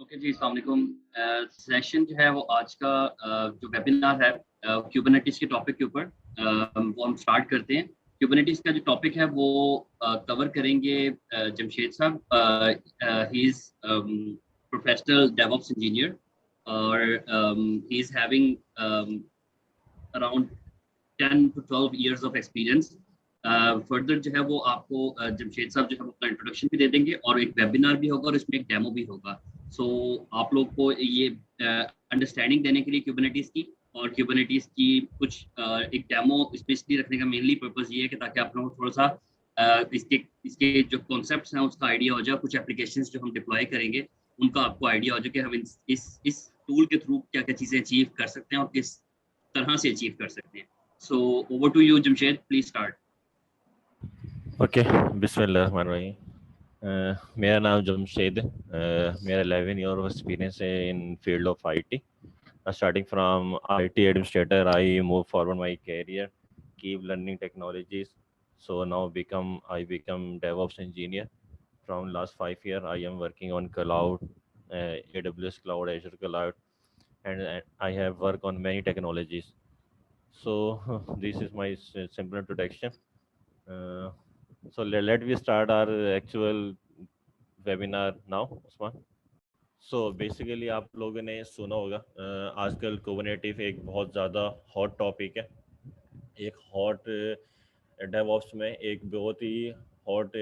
Okay जी, अस्सलाम वालेकुम। Session जो है वो आज का जो वेबिनार है क्यूबरनेटिस के टॉपिक के ऊपर वो हम स्टार्ट करते हैं। क्यूबरनेटिस का जो टॉपिक है वो कवर करेंगे जमशेद साहब। He is professional DevOps engineer और he is having around 10 to 12 years of experience। Further जो है वो आपको जमशेद साहब जो है वो अपना इंट्रोडक्शन भी दे देंगे और एक वेबिनार भी होगा और इसमें एक डेमो भी होगा। सो आप लोग को ये अंडरस्टैंडिंग देने के लिए क्यूबरनेटिस की और क्यूबरनेटिस की कुछ एक डेमो स्पेशली रखने का मेनली पर्पस ये है कि ताकि आप लोगों को थोड़ा सा इसके इसके जो कॉन्सेप्ट्स हैं उसका आइडिया हो जाए, कुछ एप्लीकेशंस जो हम डिप्लॉय करेंगे उनका आपको आइडिया हो जाए कि हम इस टूल के थ्रू क्या क्या चीज़ें अचीव कर सकते हैं और किस तरह से अचीव कर सकते हैं। So over to you, Jamshed. Please start. Okay, बिस्मिल्लाहिर्रहमानिर्रहीम। मेरा नाम जमशेद है। मेरा 11 ईयर ऑफ एक्सपीरियंस है in field of IT. Starting from IT administrator, I move forward my career, keep learning technologies. So now I become DevOps engineer. From last 5 years, I am working on cloud, AWS cloud, Azure cloud, and I have worked on many technologies. So this is my simple introduction. Uh, so let we start our actual webinar now, Usman. So basically आप लोगों ने सुना होगा, आजकल कुबरनेटिव एक बहुत ज़्यादा hot topic है। एक हॉट डेवऑप्स में एक बहुत ही हॉट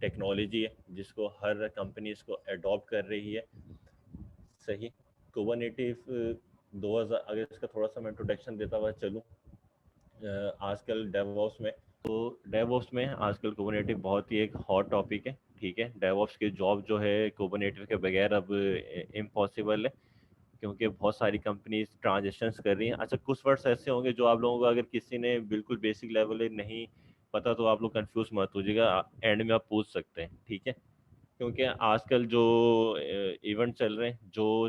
टेक्नोलॉजी है जिसको हर कंपनी इसको अडॉप्ट कर रही है। सही, कुबरनेटिव 2000, अगर इसका थोड़ा सा मैं इंट्रोडक्शन देता हुआ चलूँ, आजकल डेवऑप्स में आजकल कुबरनेटिव बहुत ही एक हॉट टॉपिक है। ठीक है, डेवऑप्स की जॉब जो है कुबरनेटिव के बगैर अब इम्पॉसिबल है, क्योंकि बहुत सारी कंपनीज ट्रांजेक्शन्स कर रही हैं। अच्छा, कुछ वर्ड्स ऐसे होंगे जो आप लोगों को अगर किसी ने बिल्कुल बेसिक लेवल नहीं पता तो आप लोग कंफ्यूज मत होइएगा, एंड में आप पूछ सकते हैं। ठीक है, क्योंकि आजकल जो इवेंट चल रहे हैं, जो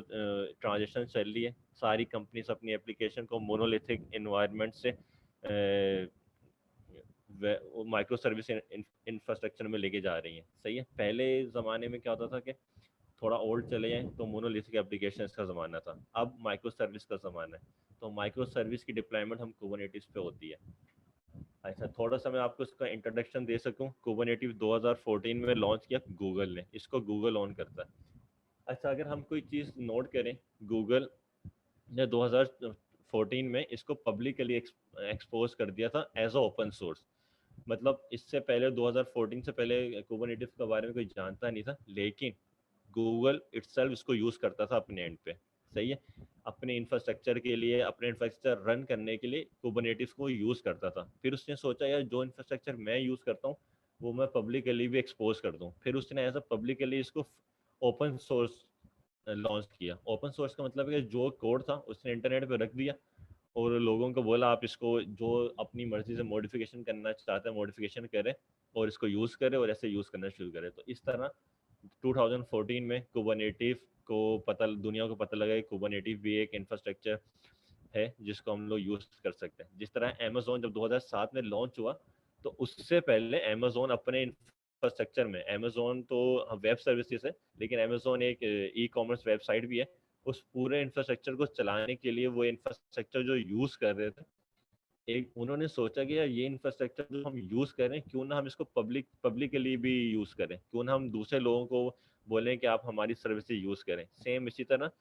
ट्रांजेक्शन चल रही है, सारी कंपनीज अपनी एप्लीकेशन को मोनोलिथिक इन्वायरमेंट से माइक्रो सर्विस इंफ्रास्ट्रक्चर में लेके जा रही हैं। सही है, पहले ज़माने में क्या होता था कि थोड़ा ओल्ड चले जाएं तो मोनोलिथिक एप्लीकेशंस का ज़माना था, अब माइक्रो सर्विस का ज़माना है। तो माइक्रो सर्विस की डिप्लॉयमेंट हम कुबरनेटिव्स पे होती है। अच्छा, थोड़ा सा मैं आपको इसका इंट्रोडक्शन दे सकूं। कुबरनेटिव 2014 में लॉन्च किया गूगल ने, इसको गूगल ऑन करता है। अच्छा, अगर हम कोई चीज़ नोट करें, गूगल ने 2014 में इसको पब्लिकली एक्सपोज कर दिया था एज अ ओपन सोर्स। मतलब इससे पहले 2014 से पहले कुबरनेटिव के बारे में कोई जानता नहीं था, लेकिन गूगल इटसेल्फ इसको यूज़ करता था अपने एंड पे। सही है, अपने इंफ्रास्ट्रक्चर के लिए, अपने इंफ्रास्ट्रक्चर रन करने के लिए कुबरनेटिव को यूज़ करता था। फिर उसने सोचा यार जो इंफ्रास्ट्रक्चर मैं यूज़ करता हूँ वो मैं पब्लिकली भी एक्सपोज कर दूँ। फिर उसने एज अ पब्लिकली इसको ओपन सोर्स लॉन्च किया। ओपन सोर्स का मतलब है कि जो कोड था उसने इंटरनेट पे रख दिया और लोगों को बोला आप इसको जो अपनी मर्जी से मॉडिफिकेशन करना चाहते हैं मॉडिफिकेशन करें और इसको यूज़ करें और ऐसे यूज़ करना शुरू करें। तो इस तरह 2014 में कुबरनेटिव को दुनिया को पता लगा कि कुबरनेटिव भी एक इंफ्रास्ट्रक्चर है जिसको हम लोग यूज़ कर सकते हैं। जिस तरह अमेज़न जब 2007 में लॉन्च हुआ तो उससे पहले अमेज़न अपने इंफ्रास्ट्रक्चर में, अमेज़न तो वेब सर्विसेज है लेकिन अमेज़न एक ई कॉमर्स वेबसाइट भी है, उस पूरे इंफ्रास्ट्रक्चर को चलाने के लिए वो इंफ्रास्ट्रक्चर जो यूज़ कर रहे थे, एक उन्होंने सोचा कि यार ये इंफ्रास्ट्रक्चर जो हम यूज़ करें क्यों ना हम इसको पब्लिकली भी यूज़ करें, क्यों ना हम दूसरे लोगों को बोलें कि आप हमारी सर्विसेज यूज़ करें। सेम इसी तरह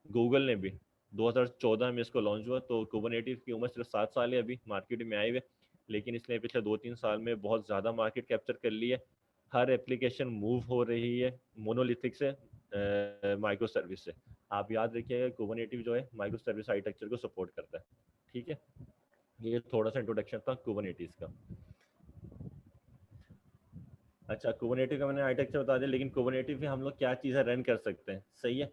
गूगल ने भी 2014 में इसको लॉन्च हुआ। तो कुबरनेटिव की उम्र सिर्फ 7 साल है अभी मार्केट में आए हुए, लेकिन इसने पिछले 2-3 साल में बहुत ज़्यादा मार्केट कैप्चर कर ली है। हर एप्लीकेशन मूव हो रही है मोनोलिथिक से माइक्रो सर्विस से। आप याद रखिएगा कुबरनेटिव जो है माइक्रो सर्विस आर्किटेक्चर को सपोर्ट करता है। ठीक है, ये थोड़ा सा इंट्रोडक्शन था कुबरनेटिव का। अच्छा, कुबरनेटिव का मैंने आर्किटेक्चर बता दिया, लेकिन कुबरनेटिव में हम लोग क्या चीज़ें रन कर सकते हैं। सही है,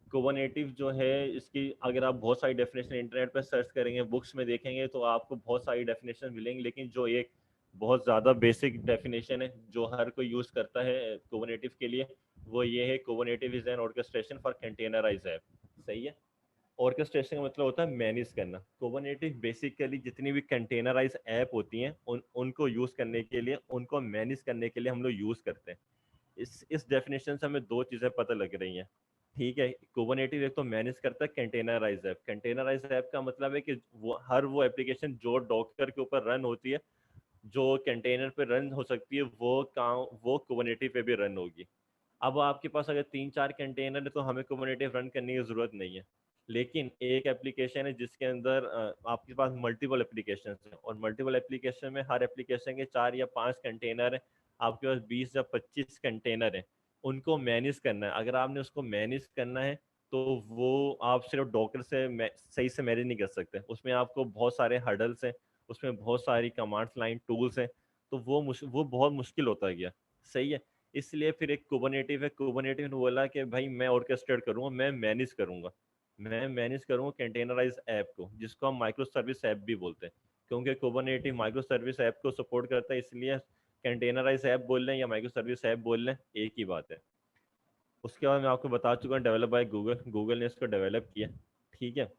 कुबरनेटिव जो है इसकी अगर आप बहुत सारी डेफिनेशन इंटरनेट पर सर्च करेंगे, बुक्स में देखेंगे तो आपको बहुत सारी डेफिनेशन मिलेंगी, लेकिन जो एक बहुत ज़्यादा बेसिक डेफिनेशन है जो हर कोई यूज़ करता है कुबरनेटिव के लिए, वो ये है Kubernetes is an orchestration for containerized app. सही है, ऑर्केस्ट्रेशन का मतलब होता है मैनेज करना। कुबरनेटिव बेसिकली जितनी भी कंटेनराइज ऐप होती हैं उनको यूज़ करने के लिए, उनको मैनेज करने के लिए हम लोग यूज़ करते हैं। इस डेफिनेशन से हमें दो चीज़ें पता लग रही हैं। ठीक है, कुबरनेटिस एक तो मैनेज करता है कंटेनराइज ऐप। कंटेनराइज ऐप का मतलब है कि वो एप्लीकेशन जो डॉकर के ऊपर रन होती है, जो कंटेनर पे रन हो सकती है, वो कुबरनेटिस पे भी रन होगी। अब आपके पास अगर 3-4 कंटेनर है तो हमें कुबरनेटिस रन करने की ज़रूरत नहीं है। लेकिन एक एप्लीकेशन है जिसके अंदर आपके पास मल्टीपल एप्लीकेशन हैं, और मल्टीपल एप्लीकेशन में हर एप्लीकेशन के 4 या 5 कंटेनर हैं, आपके पास 20 या 25 कंटेनर हैं, उनको मैनेज करना है। अगर आपने उसको मैनेज करना है तो वो आप सिर्फ डॉकर से सही से मैनेज नहीं कर सकते। उसमें आपको बहुत सारे हर्डल्स हैं, उसमें बहुत सारी कमांड्स लाइन टूल्स हैं, तो वो बहुत मुश्किल होता गया। सही है। इसलिए फिर एक कुबरनेटिव है, कुबरनेटिव ने बोला कि भाई मैं ऑर्केस्ट्रेट करूंगा, मैं मैनेज करूंगा कंटेनराइज ऐप को, जिसको हम माइक्रो सर्विस ऐप भी बोलते हैं। क्योंकि कुबरनेटिव माइक्रो सर्विस ऐप को सपोर्ट करता है, इसलिए कंटेनराइज ऐप बोल लें या माइक्रो सर्विस ऐप बोल लें, एक ही बात है। उसके बाद मैं आपको बता चुका हूँ, डेवलप बाय गूगल, गूगल ने इसको डेवलप किया। ठीक है।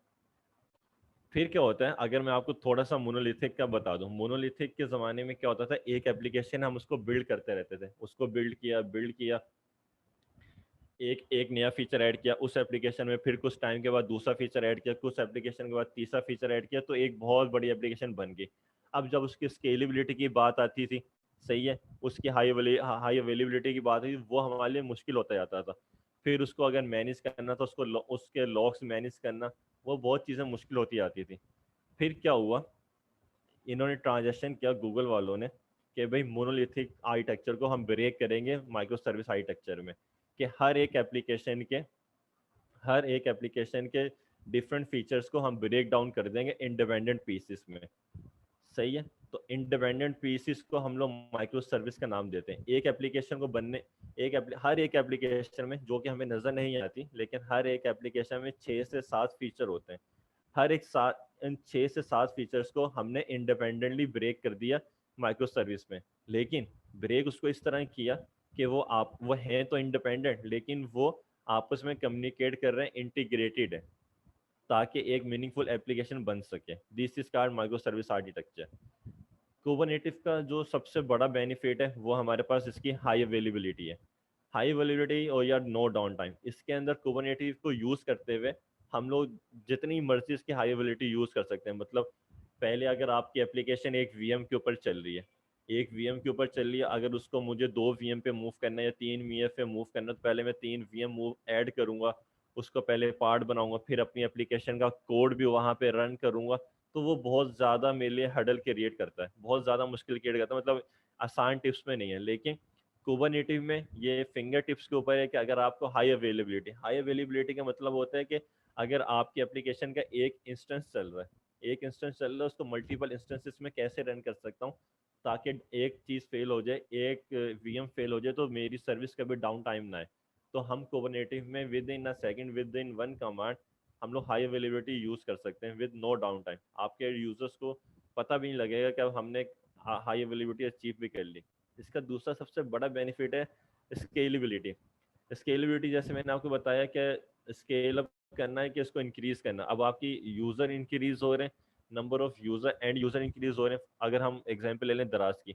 फिर क्या होता है, अगर मैं आपको थोड़ा सा मोनोलिथिक का बता दूं, मोनोलिथिक के ज़माने में क्या होता था, एक एप्लीकेशन हम उसको बिल्ड करते रहते थे, उसको बिल्ड किया, एक एक नया फीचर ऐड किया उस एप्लीकेशन में, फिर कुछ टाइम के बाद दूसरा फीचर ऐड किया, कुछ एप्लीकेशन के बाद तीसरा फीचर ऐड किया, तो एक बहुत बड़ी एप्लीकेशन बन गई। अब जब उसकी स्केलेबिलिटी की बात आती थी, सही है, उसकी हाई अवेलेबिलिटी की बात हुई, वो हमारे लिए मुश्किल होता जाता था। फिर उसको अगर मैनेज करना था, उसके लॉग्स मैनेज करना, वो बहुत चीज़ें मुश्किल होती जाती थी। फिर क्या हुआ, इन्होंने ट्रांजेक्शन किया गूगल वालों ने कि भाई मोनोलिथिक आर्किटेक्चर को हम ब्रेक करेंगे माइक्रो सर्विस आर्किटेक्चर में, कि हर एक एप्लीकेशन के डिफरेंट फीचर्स को हम ब्रेक डाउन कर देंगे इंडिपेंडेंट पीसेस में। सही है। तो इंडिपेंडेंट पीसेस को हम लोग माइक्रो सर्विस का नाम देते हैं। एक एप्लीकेशन को बनने हर एक एप्लीकेशन में, जो कि हमें नज़र नहीं आती, लेकिन हर एक एप्लीकेशन में 6 से 7 फीचर होते हैं। हर एक सात इन 6 से 7 फीचर्स को हमने इंडिपेंडेंटली ब्रेक कर दिया माइक्रो सर्विस में। लेकिन ब्रेक उसको इस तरह किया कि वो हैं तो इंडिपेंडेंट, लेकिन वो आपस में कम्युनिकेट कर रहे हैं, इंटीग्रेटेड है, ताकि एक मीनिंगफुल एप्लीकेशन बन सके। This is called micro service architecture. Kubernetes का जो सबसे बड़ा बेनिफिट है वो हमारे पास इसकी हाई अवेलेबिलिटी है। हाई अवेलेबिलिटी और या नो डाउन टाइम, इसके अंदर कुबरनेटिव को यूज़ करते हुए हम लोग जितनी मर्जी इसकी हाई अवेलेबिलिटी यूज़ कर सकते हैं। मतलब पहले अगर आपकी एप्लीकेशन एक वीएम के ऊपर चल रही है, एक वीएम के ऊपर चल रही है, अगर उसको मुझे 2 वीएम पे मूव करना है या 3 वीएम पे मूव करना है, तो पहले मैं 3 वीएम मूव ऐड करूंगा, उसको पहले पार्ट बनाऊंगा, फिर अपनी एप्लीकेशन का कोड भी वहाँ पे रन करूंगा। तो वो बहुत ज़्यादा मेरे लिए हडल क्रिएट करता है, बहुत ज़्यादा मुश्किल क्रिएट करता है, मतलब आसान टिप्स में नहीं है। लेकिन कुबरनेटिव में ये फिंगर टिप्स के ऊपर है कि अगर आपको हाई अवेलेबिलिटी का मतलब होता है कि अगर आपकी एप्लीकेशन का एक इंस्टेंस चल रहा है, उसको मल्टीपल इंस्टेंसेस में कैसे रन कर सकता हूँ, ताकि एक चीज़ फेल हो जाए, एक वीएम फेल हो जाए, तो मेरी सर्विस कभी डाउन टाइम ना आए। तो हम कुबरनेटिव में with in a second, with in one command, हम लोग हाई अवेलेबिलिटी यूज़ कर सकते हैं विद नो डाउन टाइम। आपके यूजर्स को पता भी नहीं लगेगा कि अब हमने हाई अवेलेबिलिटी अचीव भी कर ली। इसका दूसरा सबसे बड़ा बेनिफिट है स्केलेबिलिटी। स्केलेबिलिटी जैसे मैंने आपको बताया कि स्केल अप करना है कि इसको इंक्रीज करना। अब आपकी यूज़र इंक्रीज हो रहे हैं, number of user end user increase हो रहे हैं। अगर हम एग्जांपल ले लें दराज की,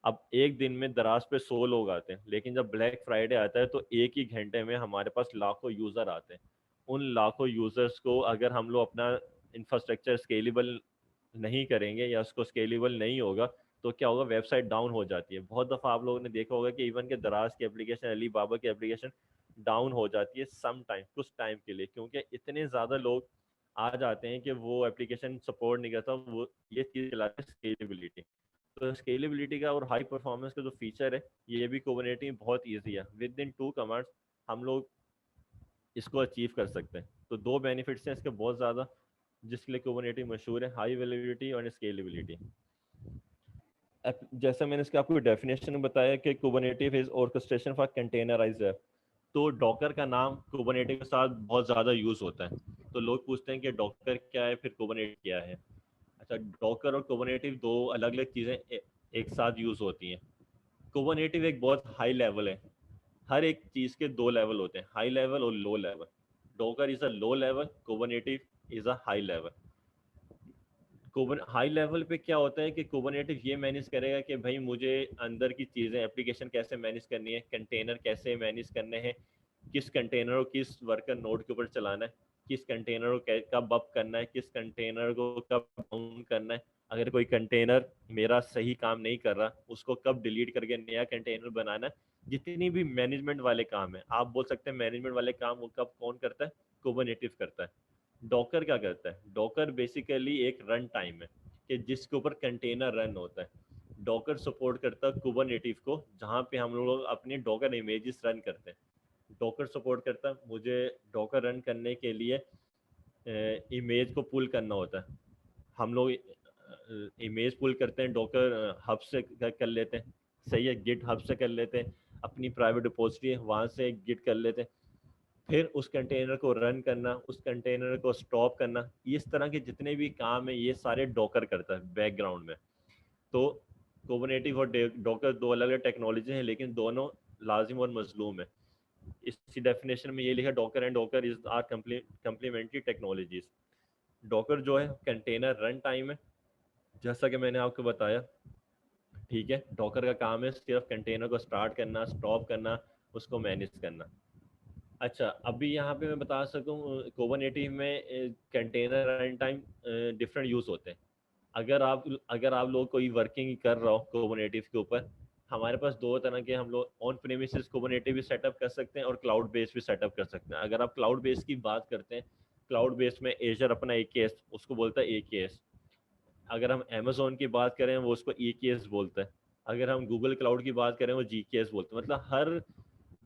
अब एक दिन में दराज पे 100 लोग आते हैं, लेकिन जब ब्लैक फ्राइडे आता है तो एक ही घंटे में हमारे पास लाखों यूज़र आते हैं। उन लाखों यूज़र्स को अगर हम लोग अपना इंफ्रास्ट्रक्चर स्केलेबल नहीं करेंगे या उसको स्केलेबल नहीं होगा, तो क्या होगा, वेबसाइट डाउन हो जाती है। बहुत दफ़ा आप लोगों ने देखा होगा कि इवन के दराज की एप्लीकेशन, अली बाबा की एप्लीकेशन डाउन हो जाती है सम टाइम, कुछ टाइम के लिए, क्योंकि इतने ज़्यादा लोग आ जाते हैं कि वो एप्लीकेशन सपोर्ट नहीं करता। वो ये चीज़ चलाते हैं स्केलेबिलिटी। तो स्केलेबिलिटी का और हाई परफॉर्मेंस का जो फीचर है, ये भी कुबरनेटिव में बहुत ईजी है। विद इन 2 कमांड्स हम लोग इसको अचीव कर सकते हैं। तो दो बेनिफिट्स हैं इसके बहुत ज़्यादा, जिसके लिए कुबरनेटिव मशहूर है, हाई अवेलेबिलिटी और स्केलेबिलिटी। जैसा मैंने इसका आपको डेफिनेशन में बताया कि कुबरनेटिव is orchestration for containerized app. तो डॉकर का नाम कुबरनेटिव के साथ बहुत ज़्यादा यूज़ होता है। तो लोग पूछते हैं कि डॉकर क्या है, फिर कुबरनेटिव क्या है। अच्छा, डॉकर और कुबरनेटिव दो अलग अलग चीज़ें एक साथ यूज़ होती हैं। कुबरनेटिव एक बहुत हाई लेवल है। हर एक चीज़ के 2 लेवल होते हैं, हाई लेवल और low level. Docker is a low level, Kubernetes is a high level. High level पे क्या होता है कि कुबरनेटिव ये मैनेज करेगा कि भाई मुझे अंदर की चीज़ें एप्लीकेशन कैसे मैनेज करनी है, कंटेनर कैसे मैनेज करने हैं, किस कंटेनर को किस वर्कर नोड के ऊपर चलाना है, किस कंटेनर को कब अप करना है, किस कंटेनर को कब डाउन करना है, अगर कोई कंटेनर मेरा सही काम नहीं कर रहा उसको कब डिलीट करके नया कंटेनर बनाना है। जितनी भी मैनेजमेंट वाले काम है, आप बोल सकते हैं मैनेजमेंट वाले काम वो कब कौन करता है, कुबरनेटिव करता है। डॉकर क्या करता है, डॉकर बेसिकली एक रन टाइम है कि जिसके ऊपर कंटेनर रन होता है। डॉकर सपोर्ट करता है कुबरनेटिव को, जहाँ पे हम लोग अपने डॉकर इमेजेस रन करते हैं। डॉकर सपोर्ट करता है मुझे डॉकर रन करने के लिए इमेज को पुल करना होता है। हम लोग इमेज पुल करते हैं डॉकर हब से कर लेते हैं, सही है, गिट हब से कर लेते हैं, अपनी प्राइवेट रिपोजिटरी है वहाँ से गिट कर लेते हैं, फिर उस कंटेनर को रन करना, उस कंटेनर को स्टॉप करना, इस तरह के जितने भी काम है ये सारे डॉकर करता है बैकग्राउंड में। तो कुबरनेटिव और डॉकर दो अलग अलग टेक्नोलॉजी हैं, लेकिन दोनों लाजिम और मजलूम है। इसी डेफिनेशन में ये लिखा, Docker and Docker is are complementary technologies. Docker जो है कंटेनर रन टाइम है, जैसा कि मैंने आपको बताया, ठीक है। डॉकर का काम है सिर्फ कंटेनर को स्टार्ट करना, स्टॉप करना, उसको मैनेज करना। अच्छा, अभी यहाँ पे मैं बता सकूँ कुबरनेटिव में container run time different use होते हैं। अगर आप लोग कोई वर्किंग कर रहा हो कुबरनेटिव के ऊपर, हमारे पास दो तरह के, हम लोग ऑन प्रेमिसेस कुबरनेटिव भी सेटअप कर सकते हैं और क्लाउड बेस्ड भी सेटअप कर सकते हैं। अगर आप क्लाउड बेस्ड की बात करते हैं, क्लाउड बेस्ड में एजर अपना AKS उसको बोलता है AKS। अगर हम अमेजोन की बात करें वो उसको EKS बोलता है। अगर हम गूगल क्लाउड की बात करें वो GKS बोलते हैं। मतलब हर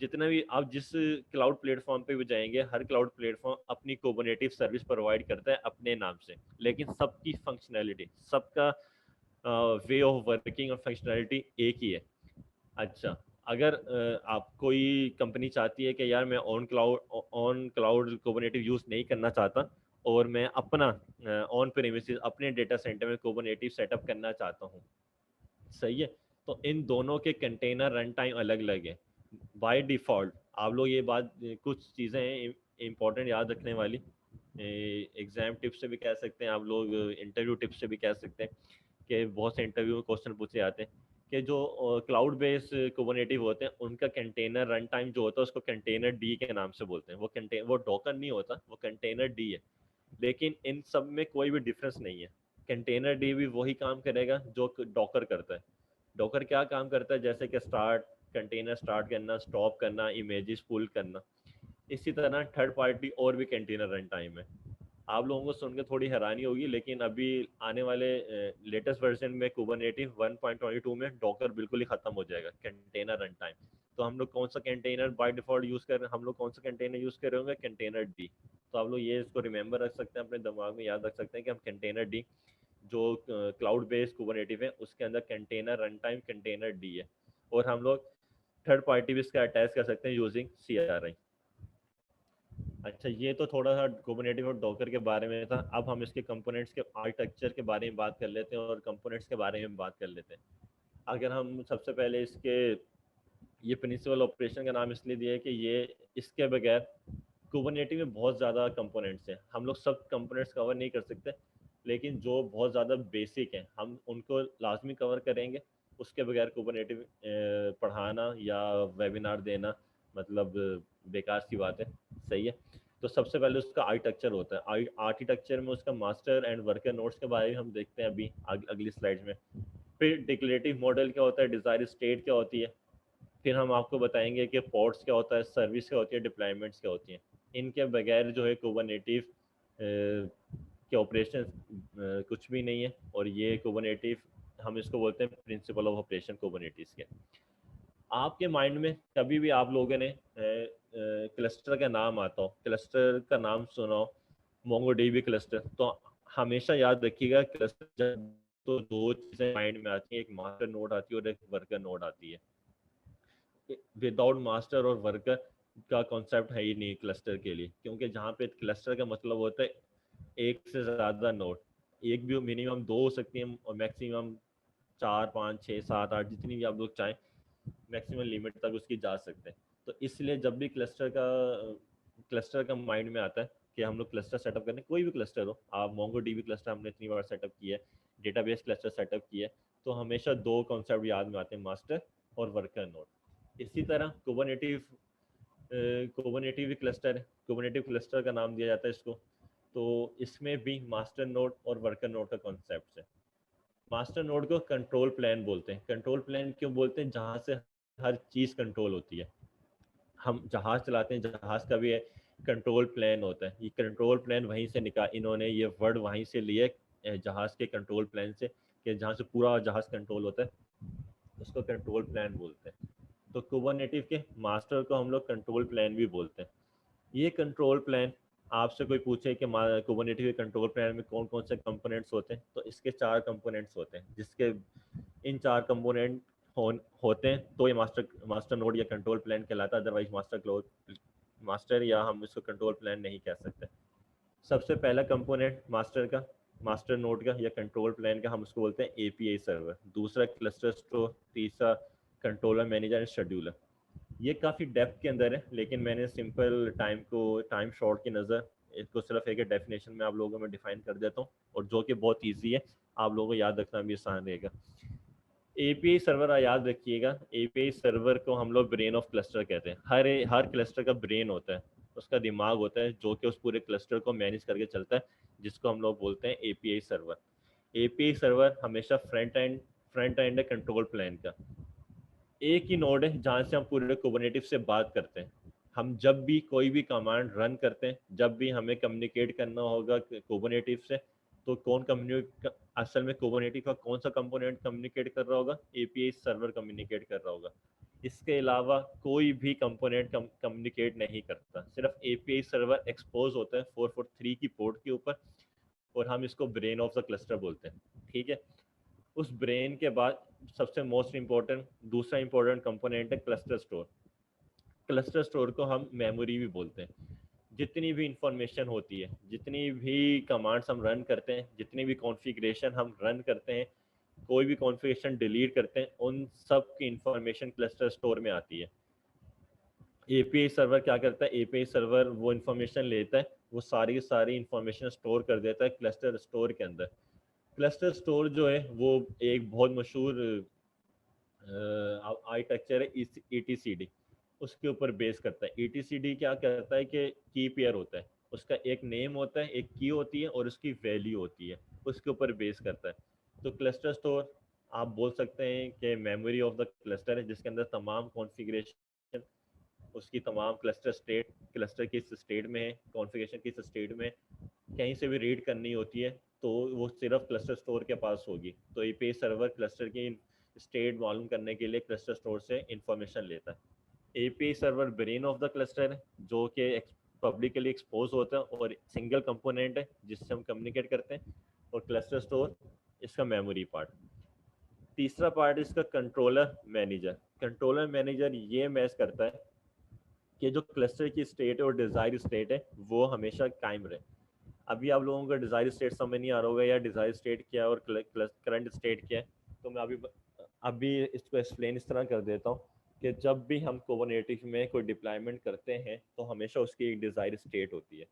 जितना भी आप जिस क्लाउड प्लेटफॉर्म पे भी जाएंगे, हर क्लाउड प्लेटफॉर्म अपनी कुबरनेटिव सर्विस प्रोवाइड करता है अपने नाम से, लेकिन सबकी फंक्शनैलिटी, सबका वे ऑफ वर्किंग और फंक्शनैलिटी एक ही है। अच्छा, अगर आप कोई कंपनी चाहती है कि यार मैं ऑन क्लाउड कुबरनेटिव यूज़ नहीं करना चाहता और मैं अपना ऑन प्रेमिसेस अपने डेटा सेंटर में कुबरनेटिव सेटअप करना चाहता हूँ, सही है, तो इन दोनों के कंटेनर रन टाइम अलग अलग है। बाय डिफ़ॉल्ट आप लोग ये बात, कुछ चीज़ें हैं इंपॉर्टेंट याद रखने वाली, एग्जाम टिप्स से भी कह सकते हैं आप लोग, इंटरव्यू टिप्स से भी कह सकते हैं कि बहुत से इंटरव्यू में क्वेश्चन पूछे जाते हैं कि जो क्लाउड बेस्ड कुबरनेटिव होते हैं उनका कंटेनर रन टाइम जो होता है उसको कंटेनर डी के नाम से बोलते हैं। वो डॉकर नहीं होता, वो कंटेनर डी है। लेकिन इन सब में कोई भी डिफरेंस नहीं है। कंटेनर डी भी वही काम करेगा जो डॉकर करता है। डॉकर क्या काम करता है, जैसे कि कंटेनर स्टार्ट करना, स्टॉप करना, इमेजेस पुल करना। इसी तरह थर्ड पार्टी और भी कंटेनर रन टाइम है। आप लोगों को सुनकर थोड़ी हैरानी होगी, लेकिन अभी आने वाले लेटेस्ट वर्जन में कुबरनेटिव 1.22 में डॉकर बिल्कुल ही खत्म हो जाएगा कंटेनर रन टाइम। तो हम लोग कौन सा कंटेनर बाय डिफॉल्ट यूज़ कर रहे हैं, हम लोग कौन सा कंटेनर यूज़ कर रहे होंगे, कंटेनर डी। तो आप लोग ये इसको रिमेंबर रख सकते हैं, अपने दिमाग में याद रख सकते हैं कि हम कंटेनर डी जो क्लाउड बेस्ड कुबरनेटिव है उसके अंदर container run time container D है। और हम लोग थर्ड पार्टी भी इसका अटैच कर सकते हैं यूजिंग CRI। अच्छा, ये तो थोड़ा सा कुबरनेटिव और डॉकर के बारे में था। अब हम इसके कंपोनेंट्स के आर्किटेक्चर के बारे में बात कर लेते हैं और कंपोनेंट्स के बारे में बात कर लेते हैं। अगर हम सबसे पहले इसके, ये प्रिंसिपल ऑपरेशन का नाम इसलिए दिया है कि ये इसके बगैर कुबरनेटिव में बहुत ज़्यादा कंपोनेंट्स हैं, हम लोग सब कंपोनेंट्स कवर नहीं कर सकते, लेकिन जो बहुत ज़्यादा बेसिक हैं हम उनको लाजमी कवर करेंगे। उसके बगैर कुबरनेटिव पढ़ाना या वेबिनार देना मतलब बेकार सी बात है, सही है। तो सबसे पहले उसका आर्किटेक्चर होता है। आर्किटेक्चर में उसका मास्टर एंड वर्कर नोड्स के बारे में हम देखते हैं अभी अगली स्लाइड में। फिर डिक्लेरेटिव मॉडल क्या होता है, डिज़ायर स्टेट क्या होती है, फिर हम आपको बताएंगे कि पोर्ट्स क्या होता है, सर्विस क्या होती है, डिप्लॉयमेंट्स क्या होती हैं। इनके बगैर जो है कुबरनेटिव के ऑपरेशन कुछ भी नहीं है। और ये कुबरनेटिव हम इसको बोलते हैं प्रिंसिपल ऑफ ऑपरेशन कुबरनेटिस के। आपके माइंड में कभी भी आप लोगों ने क्लस्टर का नाम आता हो, क्लस्टर का नाम सुना हो, मोंगोडीबी क्लस्टर, तो हमेशा याद रखिएगा क्लस्टर जब तो दो चीज़ें माइंड में आती हैं, एक मास्टर नोड आती है और एक वर्कर नोड आती है। विदाउट मास्टर और वर्कर का कॉन्सेप्ट है ही नहीं क्लस्टर के लिए, क्योंकि जहाँ पे क्लस्टर का मतलब होता है एक से ज़्यादा नोड, एक भी मिनिमम दो हो सकती हैं और मैक्सिमम 4 5 6 7 8 जितनी भी आप लोग चाहें मैक्सिमम लिमिट तक उसकी जा सकते हैं। तो इसलिए जब भी क्लस्टर का माइंड में आता है कि हम लोग क्लस्टर सेटअप करने, कोई भी क्लस्टर हो, आप MongoDB क्लस्टर हमने इतनी बार सेटअप किया है, डेटाबेस क्लस्टर सेटअप किया है, तो हमेशा दो कॉन्सेप्ट याद में आते हैं, मास्टर और वर्कर नोड। इसी तरह कुबरनेटिव क्लस्टर है, कुबरनेटिव क्लस्टर का नाम दिया जाता है इसको, तो इसमें भी मास्टर नोड और वर्कर नोड का कॉन्सेप्ट है। मास्टर नोड को कंट्रोल प्लान बोलते हैं। कंट्रोल प्लान क्यों बोलते हैं? जहाँ से हर चीज़ कंट्रोल होती है। हम जहाज चलाते हैं, जहाज का भी है कंट्रोल प्लान होता है, ये कंट्रोल प्लान वहीं से इन्होंने ये वर्ड वहीं से लिए, जहाज के कंट्रोल प्लान से, कि जहाँ से पूरा जहाज कंट्रोल होता है उसको कंट्रोल प्लान बोलते हैं। तो कुबरनेटिव के मास्टर को हम लोग कंट्रोल प्लान भी बोलते हैं। ये कंट्रोल प्लान, आपसे कोई पूछे कि कुबरनेटिव के कंट्रोल प्लान में कौन कौन से कंपोनेंट्स होते हैं, तो इसके 4 कंपोनेंट्स होते हैं, जिसके इन 4 कंपोनेंट होते हैं तो ये मास्टर नोड या कंट्रोल प्लान कहलाता है, अदरवाइज मास्टर या हम इसको कंट्रोल प्लान नहीं कह सकते। सबसे पहला कंपोनेंट मास्टर का, मास्टर नोड का या कंट्रोल प्लान का, हम उसको बोलते हैं एपीआई सर्वर। दूसरा क्लस्टर स्टोर, तीसरा कंट्रोलर मैनेजर एंड शेड्यूलर। ये काफ़ी डेप्थ के अंदर है, लेकिन मैंने सिंपल टाइम शॉर्ट की नज़र इसको सिर्फ एक डेफिनेशन में आप लोगों में डिफाइन कर देता हूँ, और जो कि बहुत ईजी है, आप लोगों को याद रखना भी आसान रहेगा। एपीआई सर्वर याद रखिएगा, एपीआई सर्वर को हम लोग ब्रेन ऑफ क्लस्टर कहते हैं। हर क्लस्टर का ब्रेन होता है, उसका दिमाग होता है, जो कि उस पूरे क्लस्टर को मैनेज करके चलता है, जिसको हम लोग बोलते हैं एपीआई सर्वर। एपीआई सर्वर हमेशा फ्रंट एंड है कंट्रोल प्लान का। एक ही नोड है जहाँ से हम पूरे कुबरनेटिव से बात करते हैं। हम जब भी कोई भी कमांड रन करते हैं, जब भी हमें कम्युनिकेट करना होगा कुबरनेटिव से, तो असल में कुबरनेटिव का कौन सा कंपोनेंट कम्युनिकेट कर रहा होगा? एपीआई सर्वर कम्युनिकेट कर रहा होगा। इसके अलावा कोई भी कंपोनेंट कम्युनिकेट नहीं करता, सिर्फ एपीआई सर्वर एक्सपोज होता है 443 की पोर्ट के ऊपर, और हम इसको ब्रेन ऑफ द क्लस्टर बोलते हैं। ठीक है, उस ब्रेन के बाद सबसे मोस्ट इम्पोर्टेंट दूसरा इम्पोर्टेंट कंपोनेंट है क्लस्टर स्टोर। क्लस्टर स्टोर को हम मेमोरी भी बोलते हैं। जितनी भी इंफॉर्मेशन होती है, जितनी भी कमांड्स हम रन करते हैं, जितनी भी कॉन्फ़िगरेशन हम रन करते हैं, कोई भी कॉन्फ़िगरेशन डिलीट करते हैं, उन सब की इंफॉर्मेशन क्लस्टर स्टोर में आती है। एपीआई सर्वर क्या करता है? एपीआई सर्वर वो इंफॉर्मेशन लेता है, वो सारी सारी इंफॉर्मेशन स्टोर कर देता है क्लस्टर स्टोर के अंदर। क्लस्टर स्टोर जो है वो एक बहुत मशहूर आर्किटेक्चर है, ETCD, उसके ऊपर बेस करता है। ETCD क्या करता है कि की पेयर होता है, उसका एक नेम होता है, एक की होती है और उसकी वैल्यू होती है, उसके ऊपर बेस करता है। तो क्लस्टर स्टोर आप बोल सकते हैं कि मेमोरी ऑफ द क्लस्टर है, जिसके अंदर तमाम कॉन्फ़िगरेशन, उसकी तमाम क्लस्टर किस स्टेट में है, कॉन्फ़िगरेशन किस स्टेट में, कहीं से भी रीड करनी होती है तो वो सिर्फ क्लस्टर स्टोर के पास होगी। तो एपीआई सर्वर क्लस्टर की स्टेट मालूम करने के लिए क्लस्टर स्टोर से इंफॉर्मेशन लेता है। API server brain of the cluster है, जो कि पब्लिकली एक्सपोज होता है और सिंगल कंपोनेंट है जिससे हम कम्युनिकेट करते हैं, और क्लस्टर स्टोर इसका मेमोरी पार्ट। तीसरा पार्ट इसका कंट्रोलर मैनेजर। कंट्रोलर मैनेजर ये मैच करता है कि जो क्लस्टर की स्टेट है और डिज़ायर स्टेट है वो हमेशा कायम रहे। अभी आप लोगों का डिज़ायर स्टेट समझ नहीं आ रहा होगा, या डिज़ायर स्टेट क्या है और करंट स्टेट क्या है, तो मैं अभी इसको एक्सप्लेन इस तरह कर देता हूँ कि जब भी हम कुबरनेटिव में कोई डिप्लॉयमेंट करते हैं तो हमेशा उसकी एक डिज़ायर स्टेट होती है।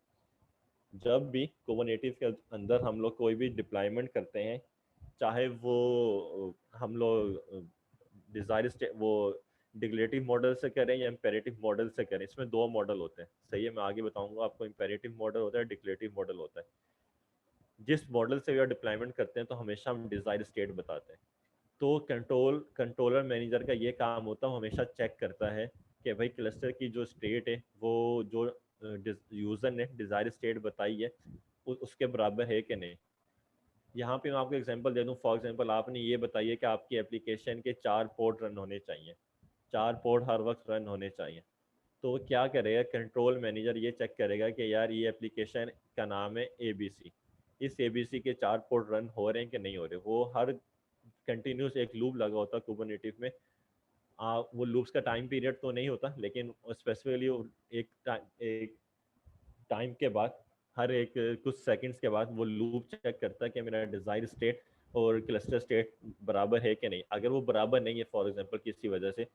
जब भी कुबरनेटिव के अंदर हम लोग कोई भी डिप्लॉयमेंट करते हैं, चाहे वो हम लोग डिज़ायर स्टेट वो डिक्लेरेटिव मॉडल से करें या इम्पेरेटिव मॉडल से करें, इसमें दो मॉडल होते हैं। सही है, मैं आगे बताऊंगा आपको। इम्पेरेटिव मॉडल होता है, डिक्लेरेटिव मॉडल होता है। जिस मॉडल से भी डिप्लॉयमेंट करते हैं तो हमेशा हम डिज़ायर स्टेट बताते हैं। तो कंट्रोलर मैनेजर का ये काम होता है, हमेशा चेक करता है कि भाई क्लस्टर की जो स्टेट है वो जो यूज़र ने डिज़ायर स्टेट बताई है उसके बराबर है कि नहीं। यहाँ पे मैं आपको एग्जांपल दे दूँ। फॉर एग्जांपल आपने ये बताइए कि आपकी एप्लीकेशन के 4 पोर्ट रन होने चाहिए, 4 पोर्ट हर वक्त रन होने चाहिए। तो क्या करेगा कंट्रोल मैनेजर? ये चेक करेगा कि यार ये एप्लीकेशन का नाम है ABC, इस ABC के 4 पोर्ट रन हो रहे हैं कि नहीं हो रहे। वो हर कंटिन्यूस एक लूप लगा होता है कुबरनेटिव में। वो लूप्स का टाइम पीरियड तो नहीं होता, लेकिन स्पेसिफिकली एक टाइम के बाद, हर एक कुछ सेकंड्स के बाद वो लूप चेक करता है कि मेरा डिज़ायर स्टेट और क्लस्टर स्टेट बराबर है कि नहीं। अगर वो बराबर नहीं है फॉर एग्जांपल किसी वजह से,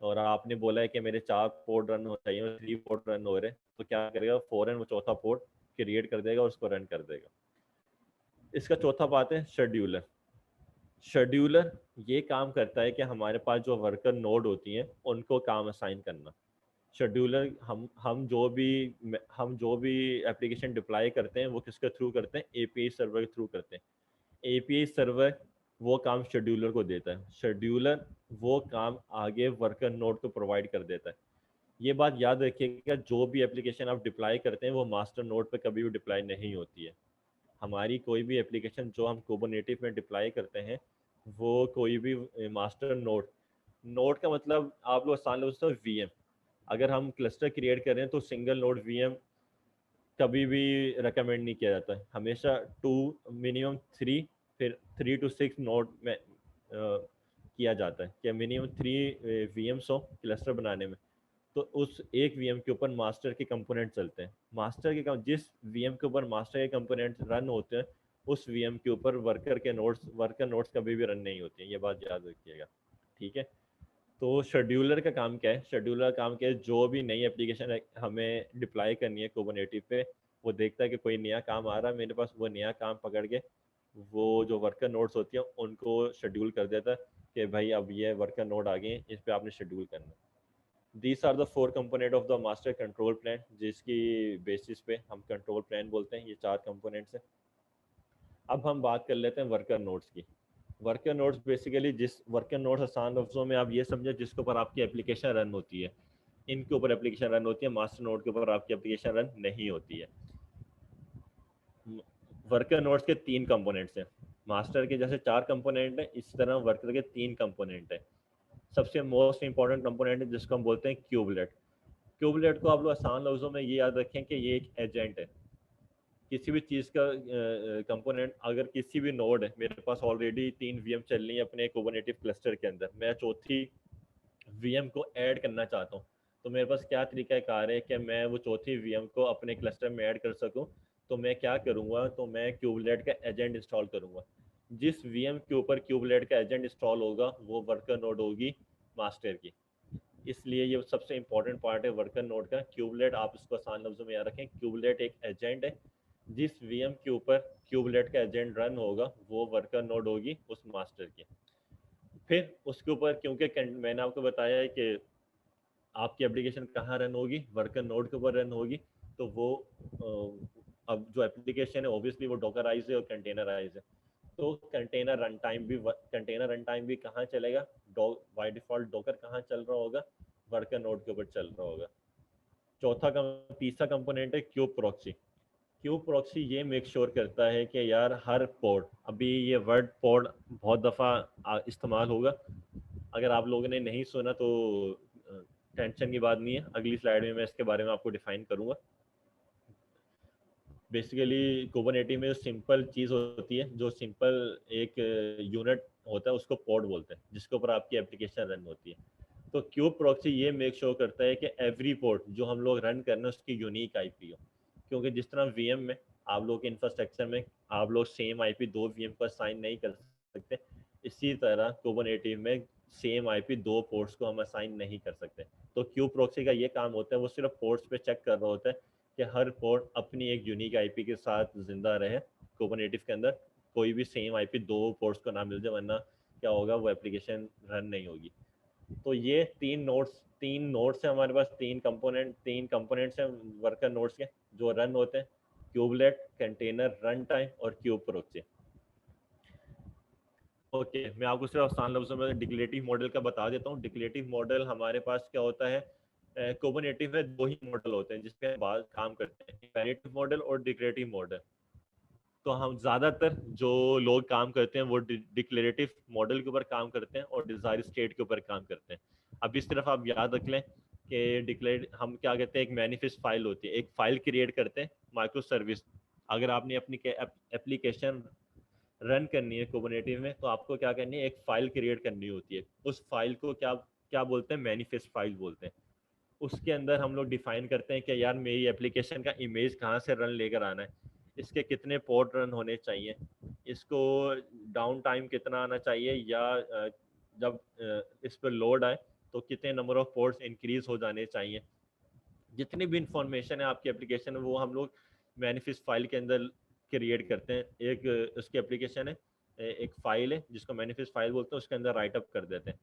और आपने बोला है कि मेरे 4 पोर्ट रन हो चाहिए और 3 पोर्ट रन हो रहे हैं, तो क्या करेगा फ़ौरन वो चौथा पोर्ट क्रिएट कर देगा और उसको रन कर देगा। इसका चौथा पार्ट है शेड्यूलर। शेड्यूलर ये काम करता है कि हमारे पास जो वर्कर नोड होती हैं उनको काम असाइन करना। शेड्यूलर हम जो भी एप्लीकेशन डिप्लॉय करते हैं वो किसके थ्रू करते हैं, एपीआई सर्वर के थ्रू करते हैं। एपीआई सर्वर वो काम शेड्यूलर को देता है, शेड्यूलर वो काम आगे वर्कर नोड को प्रोवाइड कर देता है। ये बात याद रखिएगा, जो भी एप्लीकेशन आप डिप्लॉय करते हैं वो मास्टर नोड पे कभी भी डिप्लॉय नहीं होती है। हमारी कोई भी एप्लीकेशन जो हम कुबरनेटिव में डिप्लॉय करते हैं वो कोई भी मास्टर नोड, नोड का मतलब आप लोग आसान लोग समझते हो वीएम। अगर हम क्लस्टर क्रिएट कर रहे हैं तो सिंगल नोड वीएम कभी भी रिकमेंड नहीं किया जाता है, हमेशा मिनिमम 3 फिर 3 to 6 नोड में किया जाता है कि मिनिमम 3 वीएम्स हो क्लस्टर बनाने में। तो उस एक वीएम के ऊपर मास्टर के कंपोनेंट चलते हैं, जिस वीएम के ऊपर मास्टर के कंपोनेंट रन होते हैं उस वीएम के ऊपर वर्कर नोड्स कभी भी रन नहीं होती हैं, ये बात याद रखिएगा, ठीक है। तो शेड्यूलर का काम क्या है, शेड्यूलर का काम क्या है, जो भी नई एप्लीकेशन हमें डिप्लॉय करनी है कुबरनेटिव पे, वो देखता है कि कोई नया काम आ रहा है मेरे पास, वो नया काम पकड़ के वो जो वर्कर नोड्स होती हैं उनको शेड्यूल कर देता है कि भाई अब ये वर्कर नोड आ गए, इस पे आपने शेड्यूल करना। These are the 4 component of the master control plan, जिसकी बेसिस पे हम कंट्रोल प्लान बोलते हैं। ये 4 कंपोनेंट्स हैं। अब हम बात कर लेते हैं वर्कर नोड्स की। वर्कर नोड्स बेसिकली जिस वर्कर नोड्स आसान लफ्जों में आप ये समझे जिसके ऊपर आपकी एप्लीकेशन रन होती है, इनके ऊपर एप्लीकेशन रन होती है, मास्टर नोड के ऊपर आपकी एप्लीकेशन रन नहीं होती है। वर्कर नोड्स के 3 कंपोनेंट्स हैं, मास्टर के जैसे 4 कंपोनेंट हैं इस तरह वर्कर के 3 कंपोनेंट हैं। सबसे मोस्ट इंपॉर्टेंट कंपोनेंट है जिसको हम बोलते हैं क्यूबलेट। क्यूबलेट को आप लोग आसान लफ्जों में ये याद रखें कि ये एक एजेंट है। किसी भी चीज़ का कंपोनेंट, अगर किसी भी नोड है, मेरे पास ऑलरेडी 3 वीएम चल रही है अपने कुबरनेटिव क्लस्टर के अंदर, मैं चौथी वीएम को ऐड करना चाहता हूँ, तो मेरे पास क्या तरीका कार है कि मैं वो चौथी वीएम को अपने क्लस्टर में ऐड कर सकूँ। तो मैं क्या करूँगा, तो मैं क्यूबलेट का एजेंट इंस्टॉल करूँगा। जिस वीएम के ऊपर क्यूबलेट का एजेंट इंस्टॉल होगा वो वर्कर नोड होगी मास्टर की। इसलिए ये सबसे इंपॉर्टेंट पार्ट है वर्कर नोड का, क्यूबलेट। आप इसको आसान लफ्जों में याद रखें, क्यूबलेट एक एजेंट है। जिस वीएम के ऊपर क्यूबलेट का एजेंट रन होगा वो वर्कर नोड होगी उस मास्टर की। फिर उसके ऊपर, क्योंकि मैंने आपको बताया है कि आपकी एप्लीकेशन कहाँ रन होगी, वर्कर नोड के ऊपर रन होगी, तो वो अब जो एप्लीकेशन है ऑब्वियसली वो डॉकराइज है और कंटेनराइज है। तो कंटेनर रन टाइम भी कहाँ चलेगा, बाय डिफॉल्ट डॉकर कहाँ चल रहा होगा, वर्कर नोड के ऊपर चल रहा होगा। तीसरा कंपोनेंट है क्यूब प्रॉक्सी। क्यूब प्रॉक्सी ये मेक श्योर करता है कि यार हर पोर्ट, अभी ये वर्ड पोर्ट बहुत दफ़ा इस्तेमाल होगा, अगर आप लोगों ने नहीं सुना तो टेंशन की बात नहीं है, अगली स्लाइड में मैं इसके बारे में आपको डिफाइन करूँगा। बेसिकली कुबरनेटिव में जो सिंपल चीज़ होती है, जो सिंपल एक यूनिट होता है उसको पोर्ट बोलते हैं, जिसके ऊपर आपकी एप्लीकेशन रन होती है। तो क्यूब प्रॉक्सी ये मेक श्योर करता है कि एवरी पोर्ट जो हम लोग रन कर रहे हैं उसकी यूनिक आईपी हो, क्योंकि जिस तरह वीएम में आप लोग के इंफ्रास्ट्रक्चर में आप लोग सेम आईपी 2 वीएम पर साइन नहीं कर सकते, इसी तरह कुबरनेटिव में सेम आईपी 2 पोर्ट्स को हम असाइन नहीं कर सकते। तो क्यूब प्रॉक्सी का ये काम होता है, वो सिर्फ पोर्ट्स पे चेक कर रहा होता है कि हर पोर्ट अपनी एक यूनिक आईपी के साथ जिंदा रहे कुबरनेटिव के अंदर, कोई भी सेम आईपी 2 पोर्ट्स को ना मिल जाए, वरना क्या होगा, वो एप्लीकेशन रन नहीं होगी। तो ये 3 नोड्स हैं हमारे पास, 3 कंपोनेंट्स हैं वर्कर नोड्स के जो रन होते हैं, क्यूबलेट, कंटेनर रन टाइम और क्यूब प्रॉक्सी। ओके, मैं आपको सिर्फ आसान लफ्जों में डिक्लेरेटिव मॉडल का बता देता हूँ। डिक्लेरेटिव मॉडल हमारे पास क्या होता है, कुबरनेटिव में 2 ही मॉडल होते हैं जिसपे हम बात काम करते हैं, इम्पेरेटिव मॉडल और डिक्लेरेटिव मॉडल। तो हम ज़्यादातर जो लोग काम करते हैं वो डिक्लेरेटिव मॉडल के ऊपर काम करते हैं और डिज़ायर स्टेट के ऊपर काम करते हैं। अब इस तरफ आप याद रख लें कि डिक्लेयर हम क्या कहते हैं, एक मैनिफेस्ट फाइल होती है, एक फाइल क्रिएट करते हैं माइक्रो सर्विस। अगर आपने अपनी एप्लीकेशन रन करनी है कुबरनेटिव में तो आपको क्या करनी है, एक फाइल क्रिएट करनी होती है। उस फाइल को क्या क्या बोलते हैं, मैनिफेस्ट फाइल बोलते हैं। उसके अंदर हम लोग डिफाइन करते हैं कि यार मेरी एप्लीकेशन का इमेज कहाँ से रन लेकर आना है, इसके कितने पोर्ट रन होने चाहिए, इसको डाउन टाइम कितना आना चाहिए, या जब इस पर लोड आए तो कितने नंबर ऑफ पोर्ट्स इंक्रीज हो जाने चाहिए। जितनी भी इंफॉर्मेशन है आपकी एप्लीकेशन में वो हम लोग मैनिफेस्ट फाइल के अंदर क्रिएट करते हैं। एक उसकी एप्लीकेशन है, एक फाइल है जिसको मैनिफेस्ट फाइल बोलते हैं, उसके अंदर राइट अप कर देते हैं।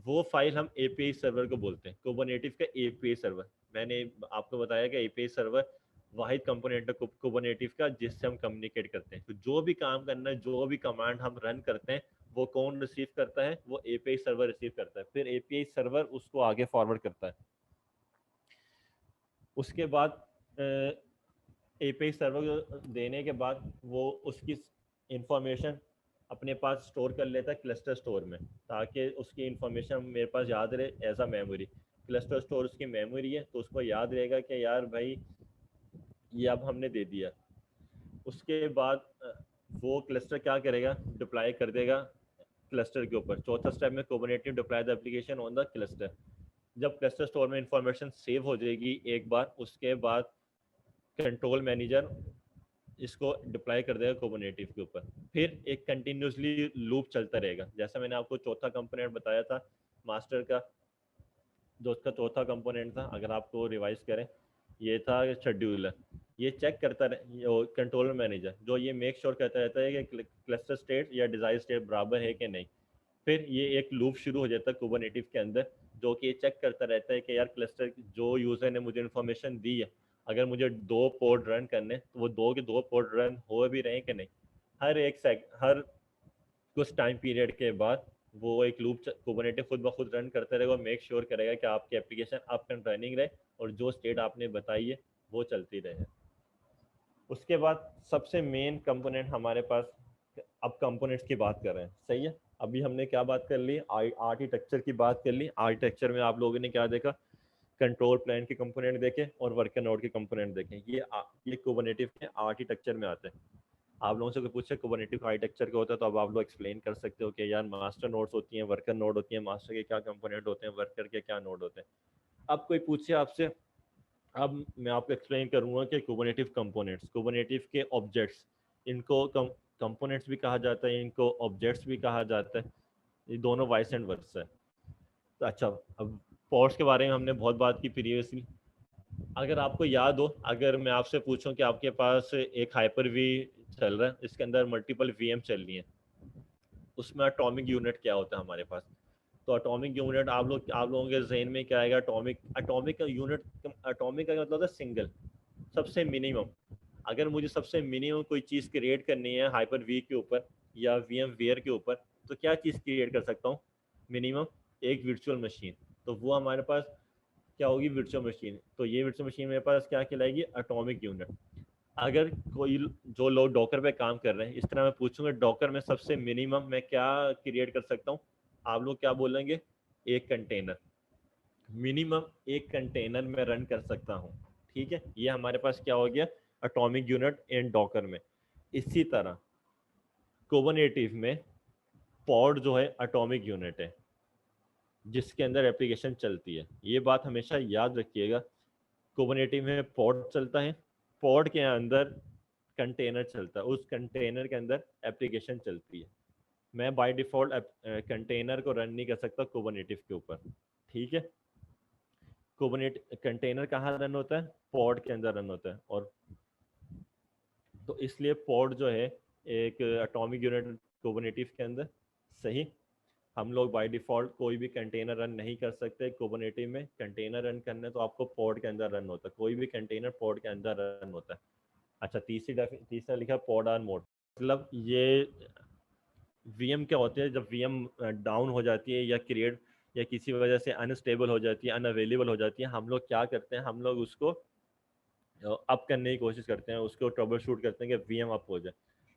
वो फाइल हम एपीआई सर्वर को बोलते हैं, कुबरनेटिव का एपीआई सर्वर। मैंने आपको बताया कि एपीआई सर्वर वाहिद कंपोनेंट है कुबरनेटिव का जिससे हम कम्युनिकेट करते हैं। तो जो भी काम करना है, जो भी कमांड हम रन करते हैं, वो कौन रिसीव करता है? वो एपीआई सर्वर रिसीव करता है। फिर एपीआई सर्वर उसको आगे फॉरवर्ड करता है। उसके बाद एपीआई सर्वर देने के बाद वो उसकी इंफॉर्मेशन अपने पास स्टोर कर लेता है क्लस्टर स्टोर में, ताकि उसकी इंफॉर्मेशन मेरे पास याद रहे as a memory. Cluster store उसकी मेमोरी है, तो उसको याद रहेगा कि यार भाई ये अब हमने दे दिया। उसके बाद वो क्लस्टर क्या करेगा? डिप्लॉय कर देगा क्लस्टर के ऊपर। चौथा स्टेप में Kubernetes deploy the application on the cluster. जब क्लस्टर स्टोर में इंफॉर्मेशन सेव हो जाएगी एक बार, उसके बाद कंट्रोल मैनेजर इसको डिप्लॉय कर देगा कुबरनेटिव के ऊपर। फिर एक कंटिन्यूसली लूप चलता रहेगा। जैसा मैंने आपको चौथा कंपोनेंट बताया था मास्टर का, जो उसका चौथा कंपोनेंट था, अगर आपको रिवाइज करें, ये था शेड्यूलर। ये चेक करता रहे कंट्रोलर मैनेजर, जो ये मेक श्योर करता रहता है कि क्लस्टर स्टेट या डिजायर स्टेट बराबर है कि नहीं। फिर ये एक लूप शुरू हो जाता है कुबरनेटिव के अंदर, जो कि ये चेक करता रहता है कि यार क्लस्टर जो यूजर ने मुझे इन्फॉर्मेशन दी है, अगर मुझे 2 पोर्ट रन करने, तो वो 2 के 2 पोर्ट रन हो भी रहे हैं कि नहीं। हर कुछ टाइम पीरियड के बाद वो एक लूप कुबरनेटिव खुद ब खुद रन करता रहेगा और मेक श्योर करेगा कि आपकी एप्लीकेशन अप एंड रनिंग रहे और जो स्टेट आपने बताई है वो चलती रहे। उसके बाद सबसे मेन कंपोनेंट हमारे पास, अब कंपोनेंट्स की बात कर रहे हैं, सही है। अभी हमने क्या बात कर ली? आर्किटेक्चर की बात कर ली। आर्किटेक्चर में आप लोगों ने क्या देखा? कंट्रोल प्लान के कंपोनेंट देखे और वर्कर नोड के कंपोनेंट देखे। ये कुबरनेटिव के आर्किटेक्चर में आते हैं। आप लोगों से कोई पूछे कुबरनेटिव आर्किटेक्चर क्या होता है, तो अब आप लोग एक्सप्लेन कर सकते हो कि यार मास्टर नोड्स होती हैं, वर्कर नोड होती है, मास्टर के क्या कंपोनेंट होते हैं, वर्कर के क्या नोड होते हैं। अब कोई पूछे आपसे, अब मैं आपको एक्सप्लेन करूंगा कि कुबरनेटिव कंपोनेंट्स, कुबरनेटिव के ऑब्जेक्ट्स, इनको कंपोनेंट्स भी कहा जाता है, इनको ऑब्जेक्ट्स भी कहा जाता है। ये दोनों वाइस एंड वर्स है। तो अच्छा, अब पॉड्स के बारे में हमने बहुत बात की प्रीवियसली। अगर आपको याद हो, अगर मैं आपसे पूछूं कि आपके पास एक हाइपर वी चल रहा है, इसके अंदर मल्टीपल वीएम चल रही हैं, उसमें एटॉमिक यूनिट क्या होता है हमारे पास? तो एटॉमिक यूनिट आप लोगों के जहन में क्या आएगा? एटॉमिक एटॉमिक का यूनिट, एटॉमिक का मतलब होता है सिंगल, सबसे मिनिमम। अगर मुझे सबसे मिनिमम कोई चीज़ क्रिएट करनी है हाइपर वी के ऊपर या वीएम वेयर के ऊपर, तो क्या चीज़ क्रिएट कर सकता हूँ? मिनिमम एक वर्चुअल मशीन। तो वो हमारे पास क्या होगी? Virtual machine. तो ये वर्चुअल मशीन मेरे पास क्या कहलाएगी? Atomic unit. अगर कोई जो लोग डॉकर पे काम कर रहे हैं, इस तरह मैं पूछूंगा डॉकर में सबसे मिनिमम मैं क्या क्रिएट कर सकता हूँ, आप लोग क्या बोलेंगे? एक कंटेनर। मिनिमम एक कंटेनर में रन कर सकता हूँ। ठीक है, ये हमारे पास क्या हो गया? एटॉमिक यूनिट इन डॉकर में। इसी तरह कुबरनेटिव में पॉड जो है एटॉमिक यूनिट है जिसके अंदर एप्लीकेशन चलती है। ये बात हमेशा याद रखिएगा। कुबरनेटिव में पॉड चलता है, पॉड के अंदर कंटेनर चलता है, उस कंटेनर के अंदर एप्लीकेशन चलती है। मैं बाय डिफॉल्ट कंटेनर को रन नहीं कर सकता कुबरनेटिव के ऊपर। ठीक है, कुबरनेट कंटेनर कहाँ रन होता है? पॉड के अंदर रन होता है। और तो इसलिए पॉड जो है एक एटॉमिक यूनिट कुबरनेटिव के अंदर, सही। हम लोग बाय डिफॉल्ट कोई भी कंटेनर रन नहीं कर सकते कुबरनेटिव में। कंटेनर रन करने तो आपको पॉड के अंदर रन होता है, कोई भी कंटेनर पॉड के अंदर रन होता है। अच्छा, तीसरा लिखा पॉड ऑन मोड, मतलब ये वीएम क्या होते हैं? जब वीएम डाउन हो जाती है या क्रिएट या किसी वजह से अनस्टेबल हो जाती है, अनअवेलेबल हो जाती है, हम लोग क्या करते हैं? हम लोग उसको अप करने की कोशिश करते हैं, उसको ट्रबल शूट करते हैं कि वीएम अप हो जाए।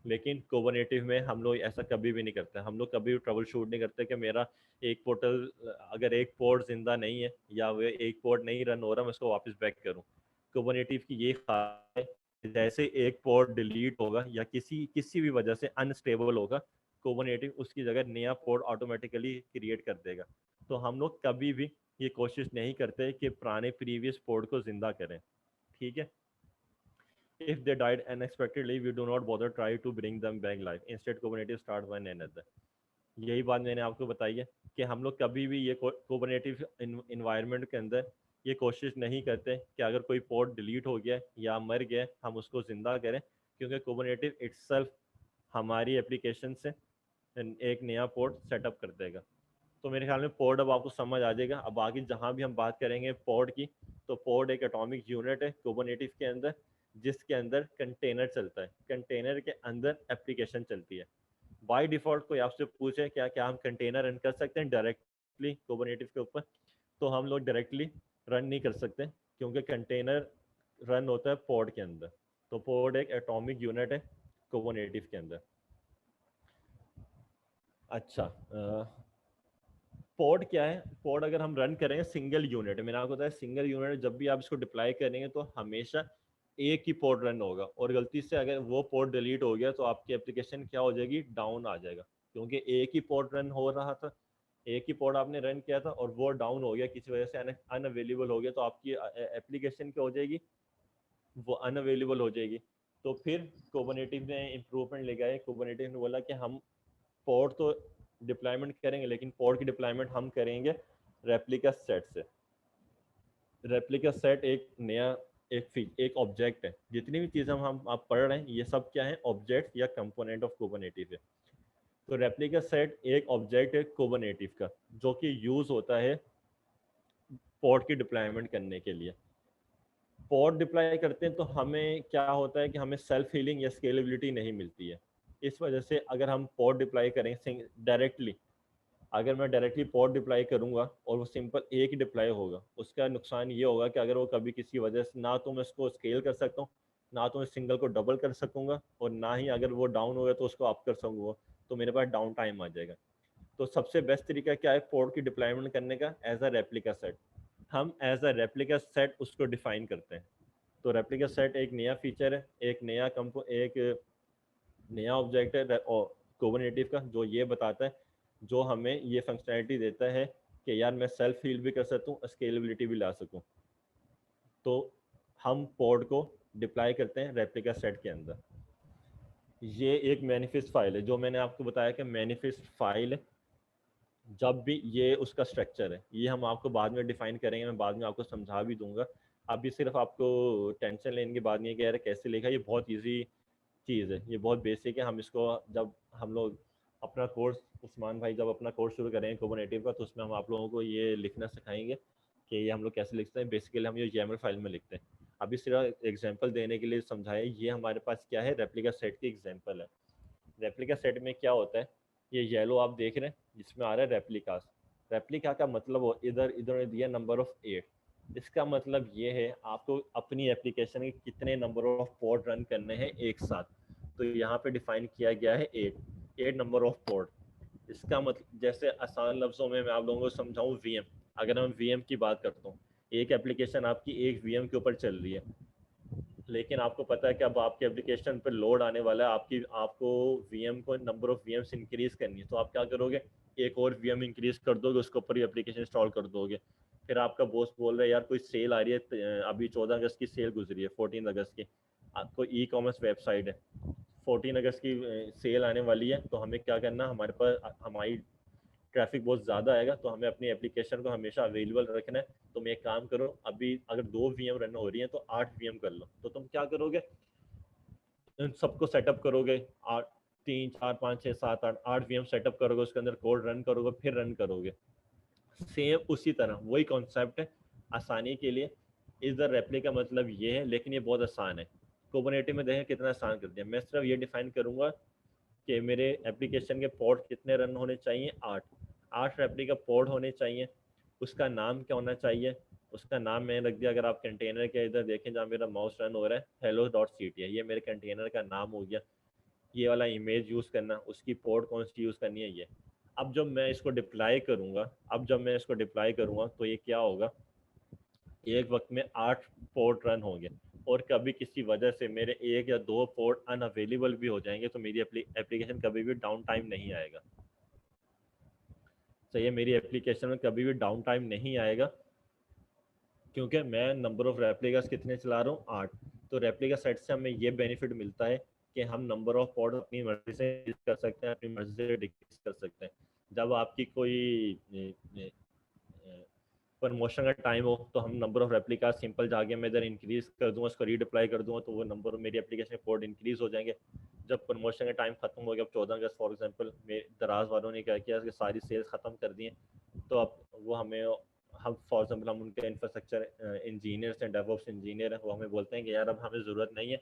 लेकिन कुबरनेटिव में हम लोग ऐसा कभी भी नहीं करते। हम लोग कभी भी ट्रबल शूट नहीं करते कि मेरा एक पोर्टल, अगर एक पोर्ट जिंदा नहीं है या वो एक पोर्ट नहीं रन हो रहा, मैं उसको वापस बैक करूँ। कुबरनेटिव की ये खास है, जैसे एक पोर्ट डिलीट होगा या किसी किसी भी वजह से अनस्टेबल होगा, कुबरनेटिव उसकी जगह नया पोर्ट ऑटोमेटिकली क्रिएट कर देगा। तो हम लोग कभी भी ये कोशिश नहीं करते कि पुराने प्रीवियस पोर्ट को जिंदा करें। ठीक है, if they died unexpectedly, we do not bother try to bring them back life. Instead, Kubernetes start one another. यही बात मैंने आपको बताई है कि हम लोग कभी भी ये कुबरनेटिव इन्वायरमेंट के अंदर ये कोशिश नहीं करते कि अगर कोई पोर्ट डिलीट हो गया या मर गया हम उसको ज़िंदा करें, क्योंकि कुबरनेटिव इटसेल्फ हमारी एप्लीकेशन से एक नया पोर्ट सेटअप कर देगा। तो मेरे ख्याल में पोर्ट अब आपको समझ आ जाएगा। अब आगे जहाँ भी हम बात करेंगे पोर्ट की, तो पोर्ट एक एटॉमिक यूनिट है कुबरनेटिव के अंदर, जिसके अंदर कंटेनर चलता है, कंटेनर के अंदर एप्लीकेशन चलती है। बाय डिफ़ॉल्ट कोई आपसे पूछे क्या क्या हम कंटेनर रन कर सकते हैं डायरेक्टली कुबरनेटिव के ऊपर, तो हम लोग डायरेक्टली रन नहीं कर सकते, क्योंकि कंटेनर रन होता है पोर्ट के अंदर। तो पोर्ट एक एटॉमिक यूनिट है कुबरनेटिव के अंदर। अच्छा, पोर्ट क्या है? पोर्ट अगर हम रन करेंगे सिंगल यूनिट, मैंने आपको बताया सिंगल यूनिट, जब भी आप इसको डिप्लॉय करेंगे तो हमेशा एक ही पोर्ट रन होगा, और गलती से अगर वो पोर्ट डिलीट हो गया तो आपकी एप्लीकेशन क्या हो जाएगी, डाउन आ जाएगा, क्योंकि एक ही पोर्ट रन हो रहा था, एक ही पोर्ट आपने रन किया था और वो डाउन हो गया किसी वजह से, अनअवेलेबल हो गया, तो आपकी एप्लीकेशन क्या हो जाएगी, वो अनअवेलेबल हो जाएगी। तो फिर कुबरनेटिव ने इम्प्रूवमेंट ले गए, कुबरनेटिव ने बोला कि हम पोर्ट तो डिप्लॉयमेंट करेंगे, लेकिन पोर्ट की डिप्लॉयमेंट हम करेंगे रेप्लिका सेट से। रेप्लिका सेट एक नया एक ऑब्जेक्ट है। जितनी भी चीज़ें हम आप पढ़ रहे हैं ये सब क्या है, ऑब्जेक्ट या कंपोनेंट ऑफ कुबरनेटिव है। तो रेप्लिका सेट एक ऑब्जेक्ट है कुबरनेटिव का, जो कि यूज़ होता है पोर्ट की डिप्लॉयमेंट करने के लिए। पोर्ट डिप्लॉय करते हैं तो हमें क्या होता है कि हमें सेल्फ हीलिंग या स्केलेबिलिटी नहीं मिलती है। इस वजह से अगर हम पोर्ट डिप्लॉय करें डायरेक्टली, अगर मैं डायरेक्टली पोर्ट डिप्लॉय करूंगा और वो सिंपल एक ही डिप्लॉय होगा, उसका नुकसान ये होगा कि अगर वो कभी किसी वजह से, ना तो मैं उसको स्केल कर सकता हूँ, ना तो मैं सिंगल को डबल कर सकूंगा, और ना ही अगर वो डाउन हो गया तो उसको अप कर सकूंगा, तो मेरे पास डाउन टाइम आ जाएगा। तो सबसे बेस्ट तरीका क्या है पोर्ट की डिप्लॉयमेंट करने का, एज अ रेप्लिका सेट। हम एज अ रेप्लिका सेट उसको डिफाइन करते हैं। तो रेप्लिका सेट एक नया फीचर है, एक नया ऑब्जेक्ट है कुबरनेटिव का, जो ये बताता है, जो हमें ये फंक्शनैलिटी देता है कि यार मैं सेल्फ हील भी कर सकता हूँ, स्केलेबिलिटी भी ला सकूँ। तो हम पोर्ट को डिप्लॉय करते हैं रेप्लिका सेट के अंदर। ये एक मैनिफेस्ट फाइल है, जो मैंने आपको बताया कि मैनिफेस्ट फाइल है, जब भी ये उसका स्ट्रक्चर है, ये हम आपको बाद में डिफाइन करेंगे, मैं बाद में आपको समझा भी दूंगा। अभी सिर्फ आपको टेंशन लेने की बात नहीं है कि यार कैसे लिखा, ये बहुत ईजी चीज़ है, ये बहुत बेसिक है। हम इसको जब हम लोग अपना कोर्स, उस्मान भाई जब अपना कोर्स शुरू करेंगे कुबरनेटिव का, तो उसमें हम आप लोगों को ये लिखना सिखाएंगे कि ये हम लोग कैसे लिखते हैं। बेसिकली हम ये YAML फाइल में लिखते हैं। अभी सिर्फ एग्जांपल देने के लिए समझाया, ये हमारे पास क्या है, रेप्लिका सेट की एग्जांपल है। रेप्लिका सेट में क्या होता है, ये येलो आप देख रहे हैं जिसमें आ रहा है रेप्लिकास। रेप्लिका का मतलब वो इधर इधर दिया नंबर ऑफ 8। इसका मतलब ये है आपको अपनी एप्लीकेशन के कितने नंबर ऑफ पोर्ट रन करने हैं एक साथ, तो यहाँ पे डिफाइन किया गया है 8 नंबर ऑफ पोर्ट। इसका मतलब जैसे आसान लफ्ज़ों में मैं आप लोगों को समझाऊँ, VM, अगर मैं VM की बात करता हूँ, एक एप्लीकेशन आपकी एक VM के ऊपर चल रही है, लेकिन आपको पता है कि अब आपके एप्लीकेशन पर लोड आने वाला है, आपको VM को नंबर ऑफ VMs इंक्रीज करनी है, तो आप क्या करोगे, एक और VM इंक्रीज कर दोगे, उसके ऊपर ही एप्लीकेशन इंस्टॉल कर दोगे। फिर आपका बॉस बोल रहा है यार कोई सेल आ रही है, अभी 14 अगस्त की सेल गुजरी है, 14 अगस्त की, आपको ई-कॉमर्स वेबसाइट है, 14 अगस्त की सेल आने वाली है, तो हमें क्या करना, हमारे पास हमारी ट्रैफिक बहुत ज़्यादा आएगा, तो हमें अपनी एप्लीकेशन को हमेशा अवेलेबल रखना है। तुम एक काम करो, अभी अगर 2 VM रन हो रही हैं तो 8 VM कर लो। तो तुम क्या करोगे, इन सबको सेटअप करोगे, 8, 3, 4, 5, 6, 7, 8 VM सेटअप करोगे, उसके अंदर कोड रन करोगे, फिर रन करोगे। सेम उसी तरह वही कॉन्सेप्ट है, आसानी के लिए। इधर रेप्लिका मतलब ये है, लेकिन ये बहुत आसान है। कुबरनेटिव में देखें कितना आसान कर दिया। मैं सिर्फ ये डिफाइन करूंगा कि मेरे एप्लीकेशन के पोर्ट कितने रन होने चाहिए, 8 रेप्लिका पोर्ट होने चाहिए। उसका नाम क्या होना चाहिए, उसका नाम मैंने रख दिया, अगर आप कंटेनर के इधर देखें जहाँ मेरा माउस रन हो रहा है, hello.ct है, ये मेरे कंटेनर का नाम हो गया। ये वाला इमेज यूज़ करना, उसकी पोर्ट कौन सी यूज़ करनी है ये। अब जब मैं इसको डिप्लॉय करूँगा तो ये क्या होगा, एक वक्त में 8 पोर्ट रन होंगे, और कभी किसी वजह से मेरे 1 या 2 पोर्ट अनअवेलेबल भी हो जाएंगे, तो मेरी एप्लीकेशन कभी भी डाउन टाइम नहीं आएगा। सही है, मेरी एप्लीकेशन में कभी भी डाउन टाइम नहीं आएगा, क्योंकि मैं नंबर ऑफ रेप्लिकास कितने चला रहा हूँ, 8। तो रेप्लिका सेट से हमें ये बेनिफिट मिलता है कि हम नंबर ऑफ पोर्ट अपनी मर्जी से इंक्रीज कर सकते हैं, अपनी मर्जी से डिक्रीज कर सकते हैं। जब आपकी कोई प्रमोशन का टाइम हो तो हम नंबर ऑफ रेप्लिका सिंपल जाके मैं इधर इंक्रीज कर दूंगा, उसको रीडिप्लाई कर दूंगा, तो वो नंबर मेरी एप्लीकेशन के पोर्ट इंक्रीज हो जाएंगे। जब प्रमोशन का टाइम खत्म हो गया, अब 14 अगस्त फॉर एग्जांपल दराज वालों ने क्या किया कि सारी सेल्स खत्म कर दी हैं, तो अब वो हमें, हम फॉर एग्जांपल हम उनके इंफ्रास्ट्रक्चर इंजीनियर्स हैं, डेवऑप्स इंजीनियर हैं, वो हमें बोलते हैं कि यार अब हमें ज़रूरत नहीं है,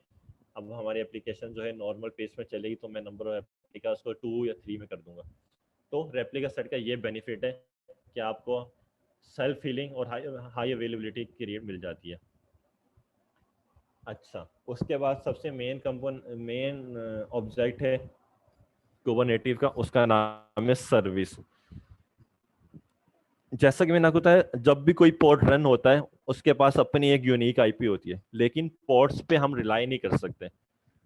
अब हमारी एप्लीकेशन जो है नॉर्मल पेज में चलेगी, तो मैं नंबर ऑफ रेप्लिका उसको 2 या 3 में कर दूंगा। तो रेप्लिका सेट का ये बेनिफिट है कि आपको सेल्फ हीलिंग और हाई अवेलेबिलिटी क्रिएट मिल जाती है। अच्छा, उसके बाद सबसे मेन ऑब्जेक्ट है कुबरनेटिव का, उसका नाम है सर्विस। जैसा कि मैंने आपको बताया, जब भी कोई पोर्ट रन होता है उसके पास अपनी एक यूनिक आईपी होती है, लेकिन पोर्ट्स पे हम रिलाई नहीं कर सकते।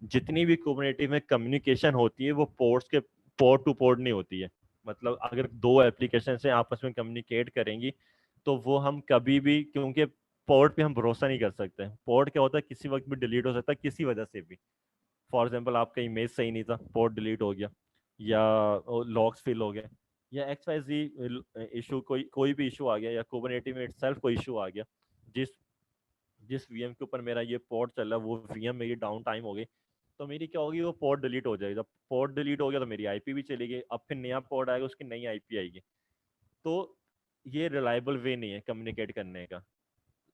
जितनी भी कुबरनेटिव में कम्युनिकेशन होती है वो पोर्ट्स के पोर्ट टू पोर्ट नहीं होती है। मतलब अगर दो एप्लीकेशन से आपस में कम्युनिकेट करेंगी तो वो हम कभी भी, क्योंकि पोर्ट पे हम भरोसा नहीं कर सकते। पोर्ट क्या होता है, किसी वक्त भी डिलीट हो सकता है किसी वजह से भी। फॉर एग्जाम्पल आपका इमेज सही नहीं था, पोर्ट डिलीट हो गया, या लॉग्स फिल हो गए, या एक्स वाई जी इशू, कोई भी इशू आ गया, या कुबरनेटिव में इटसेल्फ कोई इशू आ गया, जिस जिस वीएम के ऊपर मेरा ये पोर्ट चल रहा है वो वीएम मेरी डाउन टाइम हो गई, तो मेरी क्या होगी, वो पोर्ट डिलीट हो जाएगी। जब पोर्ट डिलीट हो गया तो मेरी आईपी भी चली गई, अब फिर नया पोर्ट आएगा, उसकी नई आईपी आएगी। तो ये रिलायबल वे नहीं है कम्युनिकेट करने का।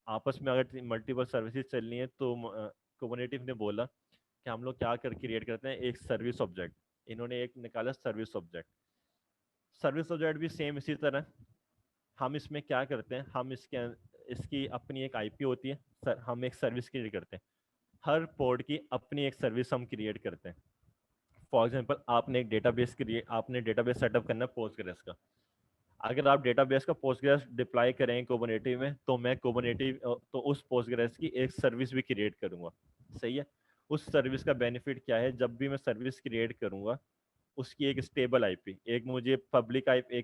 आपस में अगर मल्टीपल सर्विसेज चलनी है तो कुबरनेटिव ने बोला कि हम लोग क्या कर क्रिएट करते हैं, एक सर्विस ऑब्जेक्ट। इन्होंने एक निकाला सर्विस ऑब्जेक्ट। सर्विस ऑब्जेक्ट भी सेम इसी तरह। हम इसमें क्या करते हैं, हम इसकी अपनी एक आईपी होती है, हम एक सर्विस क्रिएट करते हैं। हर पोर्ट की अपनी एक सर्विस हम क्रिएट करते हैं। फॉर एग्जांपल आपने डेटाबेस सेटअप करना है पोस्टग्रेस का। अगर आप डेटाबेस का पोस्टग्रेस डिप्लॉय करें कुबरनेटिव में, तो मैं कुबरनेटिव तो उस पोस्टग्रेस की एक सर्विस भी क्रिएट करूंगा। सही है। उस सर्विस का बेनिफिट क्या है, जब भी मैं सर्विस क्रिएट करूंगा उसकी एक स्टेबल आईपी, एक मुझे पब्लिक आईपी,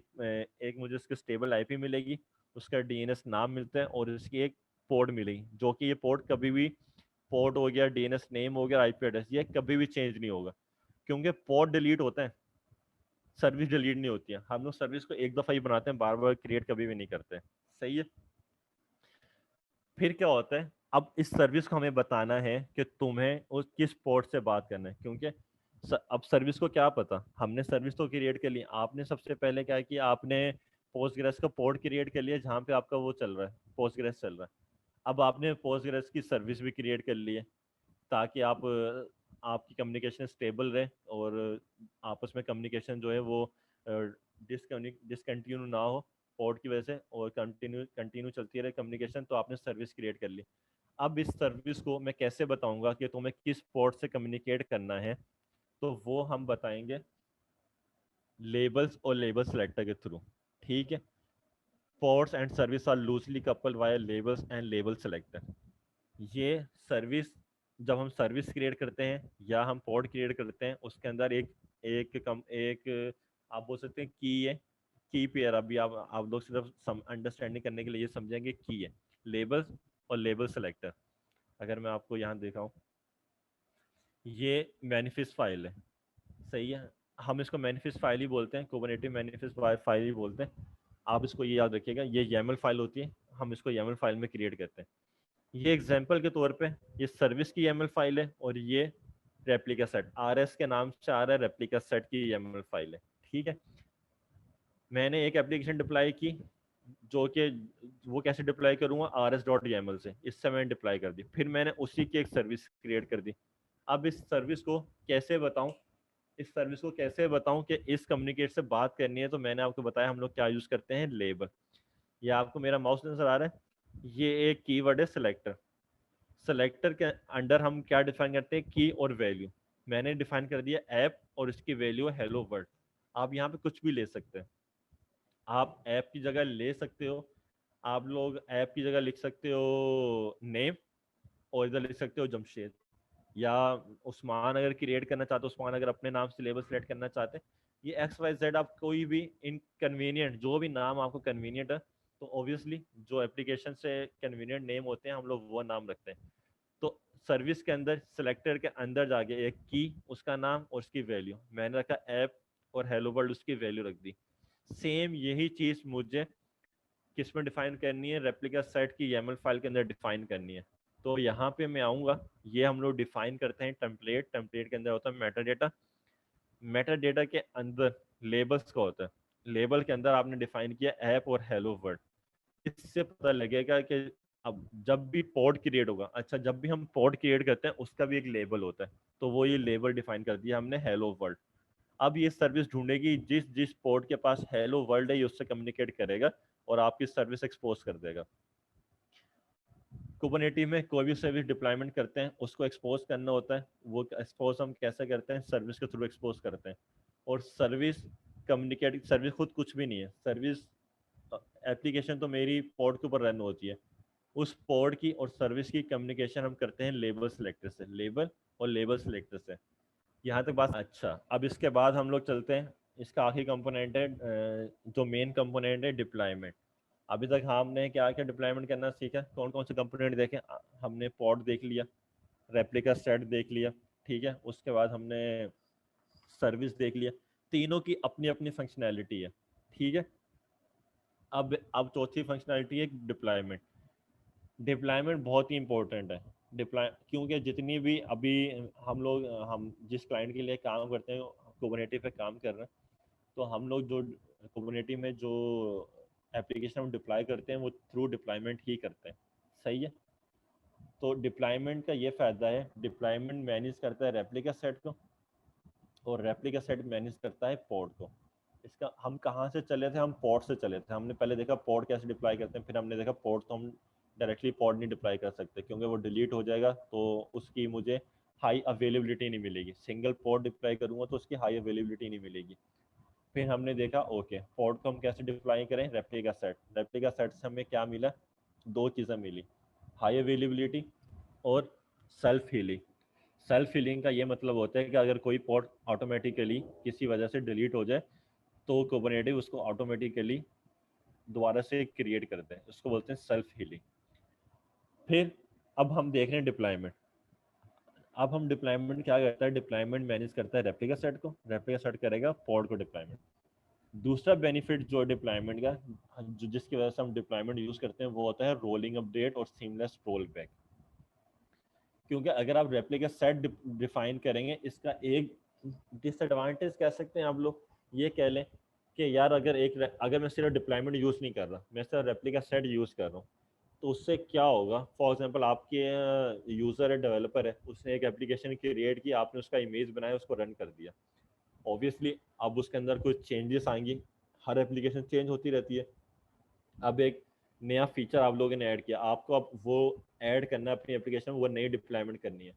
एक मुझे उसकी स्टेबल आईपी मिलेगी, उसका डीएनएस नाम मिलता है, और उसकी एक पोर्ट मिलेगी, जो कि ये पोर्ट कभी भी, पोर्ट हो गया, डीएनएस नेम हो गया, आईपी एड्रेस, ये कभी भी चेंज नहीं होगा। क्योंकि पोर्ट डिलीट होता है, सर्विस डिलीट नहीं होती है। हम लोग सर्विस को एक दफा ही बनाते हैं, बार बार क्रिएट कभी भी नहीं करते। सही है। फिर क्या होता है, अब इस सर्विस को हमें बताना है कि तुम्हें उस किस पोर्ट से बात करना है, क्योंकि अब सर्विस को क्या पता, हमने सर्विस तो क्रिएट कर ली, आपने सबसे पहले क्या किया, आपने पोस्टग्रेस का पोर्ट क्रिएट कर लिया जहाँ पे आपका वो चल रहा है, पोस्टग्रेस चल रहा है। अब आपने पोस्टग्रेस की सर्विस भी क्रिएट कर ली है, ताकि आपकी कम्युनिकेशन स्टेबल रहे, और आपस में कम्युनिकेशन जो है वो डिसकंटिन्यू ना हो पोर्ट की वजह से, और कंटिन्यू चलती रहे कम्युनिकेशन। तो आपने सर्विस क्रिएट कर ली। अब इस सर्विस को मैं कैसे बताऊंगा कि तुम्हें किस पोर्ट से कम्युनिकेट करना है, तो वो हम बताएंगे लेबल्स और लेबल सेलेक्टर के थ्रू। ठीक है। Ports and service are loosely couple via labels and label selector. ये सर्विस, जब हम सर्विस क्रिएट करते हैं या हम पोर्ट क्रिएट करते हैं, उसके अंदर एक आप बोल सकते हैं की है, की पेयर। अभी आप लोग सिर्फ अंडरस्टैंडिंग करने के लिए ये समझेंगे की है, लेबल्स और लेबल सेलेक्टर। अगर मैं आपको यहाँ दिखाऊं, ये मैनिफेस्ट फाइल है। सही है। हम इसको मैनिफेस्ट फाइल ही बोलते हैं, कुबरनेटिव मैनिफेस्ट फाइल ही बोलते हैं। आप इसको ये याद रखिएगा, ये YAML फाइल होती है, हम इसको YAML फाइल में क्रिएट करते हैं। ये एग्जाम्पल के तौर पे ये सर्विस की YAML फाइल है, और ये रेप्लिका सेट RS के नाम से आ रहा है, रेप्लिका सेट की YAML फाइल है। ठीक है। मैंने एक एप्लीकेशन डिप्लॉय की, जो कि वो कैसे डिप्लॉय करूंगा, rs.yaml से, इससे मैंने डिप्लॉय कर दी। फिर मैंने उसी की एक सर्विस क्रिएट कर दी। अब इस सर्विस को कैसे बताऊं, कि इस कम्युनिकेट से बात करनी है, तो मैंने आपको बताया हम लोग क्या यूज करते हैं, लेबल। ये आपको मेरा माउस नजर आ रहा है, ये एक कीवर्ड है सिलेक्टर। सेलेक्टर के अंडर हम क्या डिफाइन करते हैं, की और वैल्यू। मैंने डिफाइन कर दिया ऐप, और इसकी वैल्यू है हेलो वर्ल्ड। आप यहाँ पे कुछ भी ले सकते हैं, आप ऐप की जगह ले सकते हो, आप लोग ऐप की जगह लिख सकते हो नेम, और इधर लिख सकते हो जमशेद, या उस्मान अगर क्रिएट करना चाहते हो, उस्मान अगर अपने नाम से लेबल सेलेक्ट करना चाहते हैं, ये XYZ आप कोई भी इनकन्वीनियंट, जो भी नाम आपको कन्वीनियंट है, तो ऑब्वियसली जो एप्लीकेशन से कन्वीनियंट नेम होते हैं हम लोग वो नाम रखते हैं। तो सर्विस के अंदर सेलेक्टर के अंदर जाके एक की, उसका नाम और उसकी वैल्यू, मैंने रखा ऐप, और हेलो वर्ल्ड उसकी वैल्यू रख दी। सेम यही चीज मुझे किस में डिफाइन करनी है, रेप्लिका सेट की YAML फाइल के अंदर डिफाइन करनी है। तो यहाँ पे मैं आऊँगा, ये हम लोग डिफाइन करते हैं टेम्पलेट, टेम्पलेट के अंदर होता है मेटा डेटा, मेटा डेटा के अंदर लेबल्स का होता है, लेबल के अंदर आपने डिफाइन किया ऐप और हेलो वर्ल्ड। इससे पता लगेगा कि अब जब भी पॉड क्रिएट होगा, अच्छा जब भी हम पॉड क्रिएट करते हैं उसका भी एक लेबल होता है, तो वो ये लेबल डिफाइन कर दिया हमने हेलो वर्ल्ड। अब ये सर्विस ढूंढेगी जिस जिस पोर्ट के पास हेलो वर्ल्ड है, ये उससे कम्युनिकेट करेगा और आपकी सर्विस एक्सपोज कर देगा। कुबरनेटिस में कोई भी सर्विस डिप्लॉयमेंट करते हैं उसको एक्सपोज करना होता है। वो एक्सपोज हम कैसे करते हैं, सर्विस के थ्रू एक्सपोज करते हैं। और सर्विस कम्युनिकेट, सर्विस खुद कुछ भी नहीं है, सर्विस एप्लीकेशन तो मेरी पोर्ट के ऊपर रन होती है, उस पोर्ट की और सर्विस की कम्युनिकेशन हम करते हैं लेबल सेलेक्टर से, लेबल और लेबल सेलेक्टर से। यहाँ तक बात अच्छा। अब इसके बाद हम लोग चलते हैं, इसका आखिरी कंपोनेंट है जो मेन कंपोनेंट है डिप्लॉयमेंट। अभी तक हमने क्या क्या डिप्लॉयमेंट करना सीखा, कौन कौन से कंपोनेंट देखे, हमने पॉड देख लिया, रेप्लिका सेट देख लिया, ठीक है, उसके बाद हमने सर्विस देख लिया, तीनों की अपनी अपनी फंक्शनैलिटी है, ठीक है। अब चौथी फंक्शनैलिटी है डिप्लॉयमेंट। डिप्लॉयमेंट बहुत ही इंपॉर्टेंट है, डिप्लॉय क्योंकि जितनी भी अभी हम जिस क्लाइंट के लिए काम करते हैं, कुबरनेटिस पे काम कर रहे हैं, तो हम लोग जो कुबरनेटिस में जो एप्लीकेशन हम डिप्लॉय करते हैं वो थ्रू डिप्लॉयमेंट ही करते हैं, सही है। तो डिप्लॉयमेंट का ये फ़ायदा है, डिप्लॉयमेंट मैनेज करता है रेप्लिका सेट को और रेप्लिका सेट मैनेज करता है पॉड को। इसका हम कहाँ से चले थे, हम पॉड से चले थे। हमने पहले देखा पॉड कैसे डिप्लॉय करते हैं, फिर हमने देखा पॉड तो हम डायरेक्टली पॉड नहीं डिप्लॉय कर सकते क्योंकि वो डिलीट हो जाएगा, तो उसकी मुझे हाई अवेलेबिलिटी नहीं मिलेगी। सिंगल पॉड डिप्लॉय करूँगा तो उसकी हाई अवेलेबिलिटी नहीं मिलेगी। फिर हमने देखा ओके पॉड को हम कैसे डिप्लॉय करें, रेप्लिका सेट। रेप्लिका सेट से हमें क्या मिला, दो चीज़ें मिली, हाई अवेलेबिलिटी और सेल्फ हीलिंग। सेल्फ हीलिंग का ये मतलब होता है कि अगर कोई पॉड ऑटोमेटिकली किसी वजह से डिलीट हो जाए तो कुबरनेटिस उसको ऑटोमेटिकली दोबारा से क्रिएट करते हैं, उसको बोलते हैं सेल्फ हीलिंग। फिर अब हम देख रहे हैं डिप्लॉयमेंट। अब हम डिप्लॉयमेंट क्या करता है, डिप्लॉयमेंट मैनेज करता है रेप्लिका सेट को, रेप्लिका सेट करेगा पॉड को डिप्लॉयमेंट। दूसरा बेनिफिट जो डिप्लॉयमेंट का, जिसकी वजह से हम डिप्लॉयमेंट यूज़ करते हैं, वो होता है रोलिंग अपडेट और सीमलेस रोल बैक। क्योंकि अगर आप रेप्लिका सेट डिफाइन करेंगे, इसका एक डिसएडवांटेज कह सकते हैं आप लोग, ये कह लें कि यार अगर मैं सिर्फ डिप्लॉयमेंट यूज़ नहीं कर रहा, मैं सिर्फ रेप्लिका सेट यूज़ कर रहा हूँ, तो उससे क्या होगा। फॉर एग्जांपल आपके यूज़र है, डेवलपर है, उसने एक एप्लीकेशन क्रिएट की, आपने उसका इमेज बनाया, उसको रन कर दिया। ऑब्वियसली अब उसके अंदर कुछ चेंजेस आएंगी, हर एप्लीकेशन चेंज होती रहती है। अब एक नया फीचर आप लोगों ने ऐड किया, आपको अब वो ऐड करना है अपनी एप्लीकेशन में, वो नई डिप्लॉयमेंट करनी है।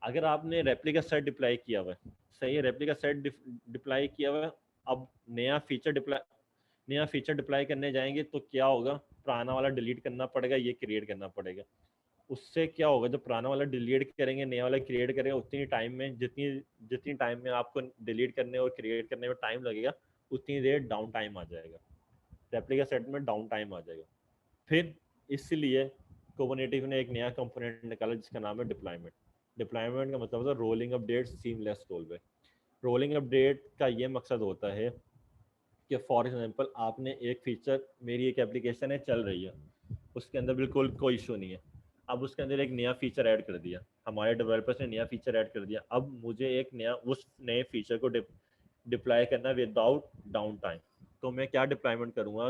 अगर आपने रेप्लिका सेट डिप्लॉय किया हुआ है, सही है, रेप्लिका सेट डिप्लॉय किया हुआ है, अब नया फीचर डिप्लॉय करने जाएंगे तो क्या होगा, पुराना वाला डिलीट करना पड़ेगा, ये क्रिएट करना पड़ेगा। उससे क्या होगा, जब पुराना वाला डिलीट करेंगे, नया वाला क्रिएट करेंगे, उतनी टाइम में जितनी जितनी टाइम में आपको डिलीट करने और क्रिएट करने में टाइम लगेगा, उतनी देर डाउन टाइम आ जाएगा, रेप्लिका सेट में डाउन टाइम आ जाएगा। फिर इसलिए कुबरनेटिस ने एक नया कंपोनेंट निकाला जिसका नाम है डिप्लॉयमेंट। डिप्लॉयमेंट का मतलब होता है rolling update seamless rollback. Rolling update का ये मकसद होता है कि फॉर एग्जांपल आपने एक फीचर, मेरी एक एप्लीकेशन है चल रही है, उसके अंदर बिल्कुल कोई इशू नहीं है, अब उसके अंदर एक नया फीचर ऐड कर दिया, हमारे डेवलपर्स ने नया फीचर ऐड कर दिया, अब मुझे एक नया उस नए फीचर को डिप्लॉय करना विदाउट डाउन टाइम। तो मैं क्या डिप्लॉयमेंट करूँगा,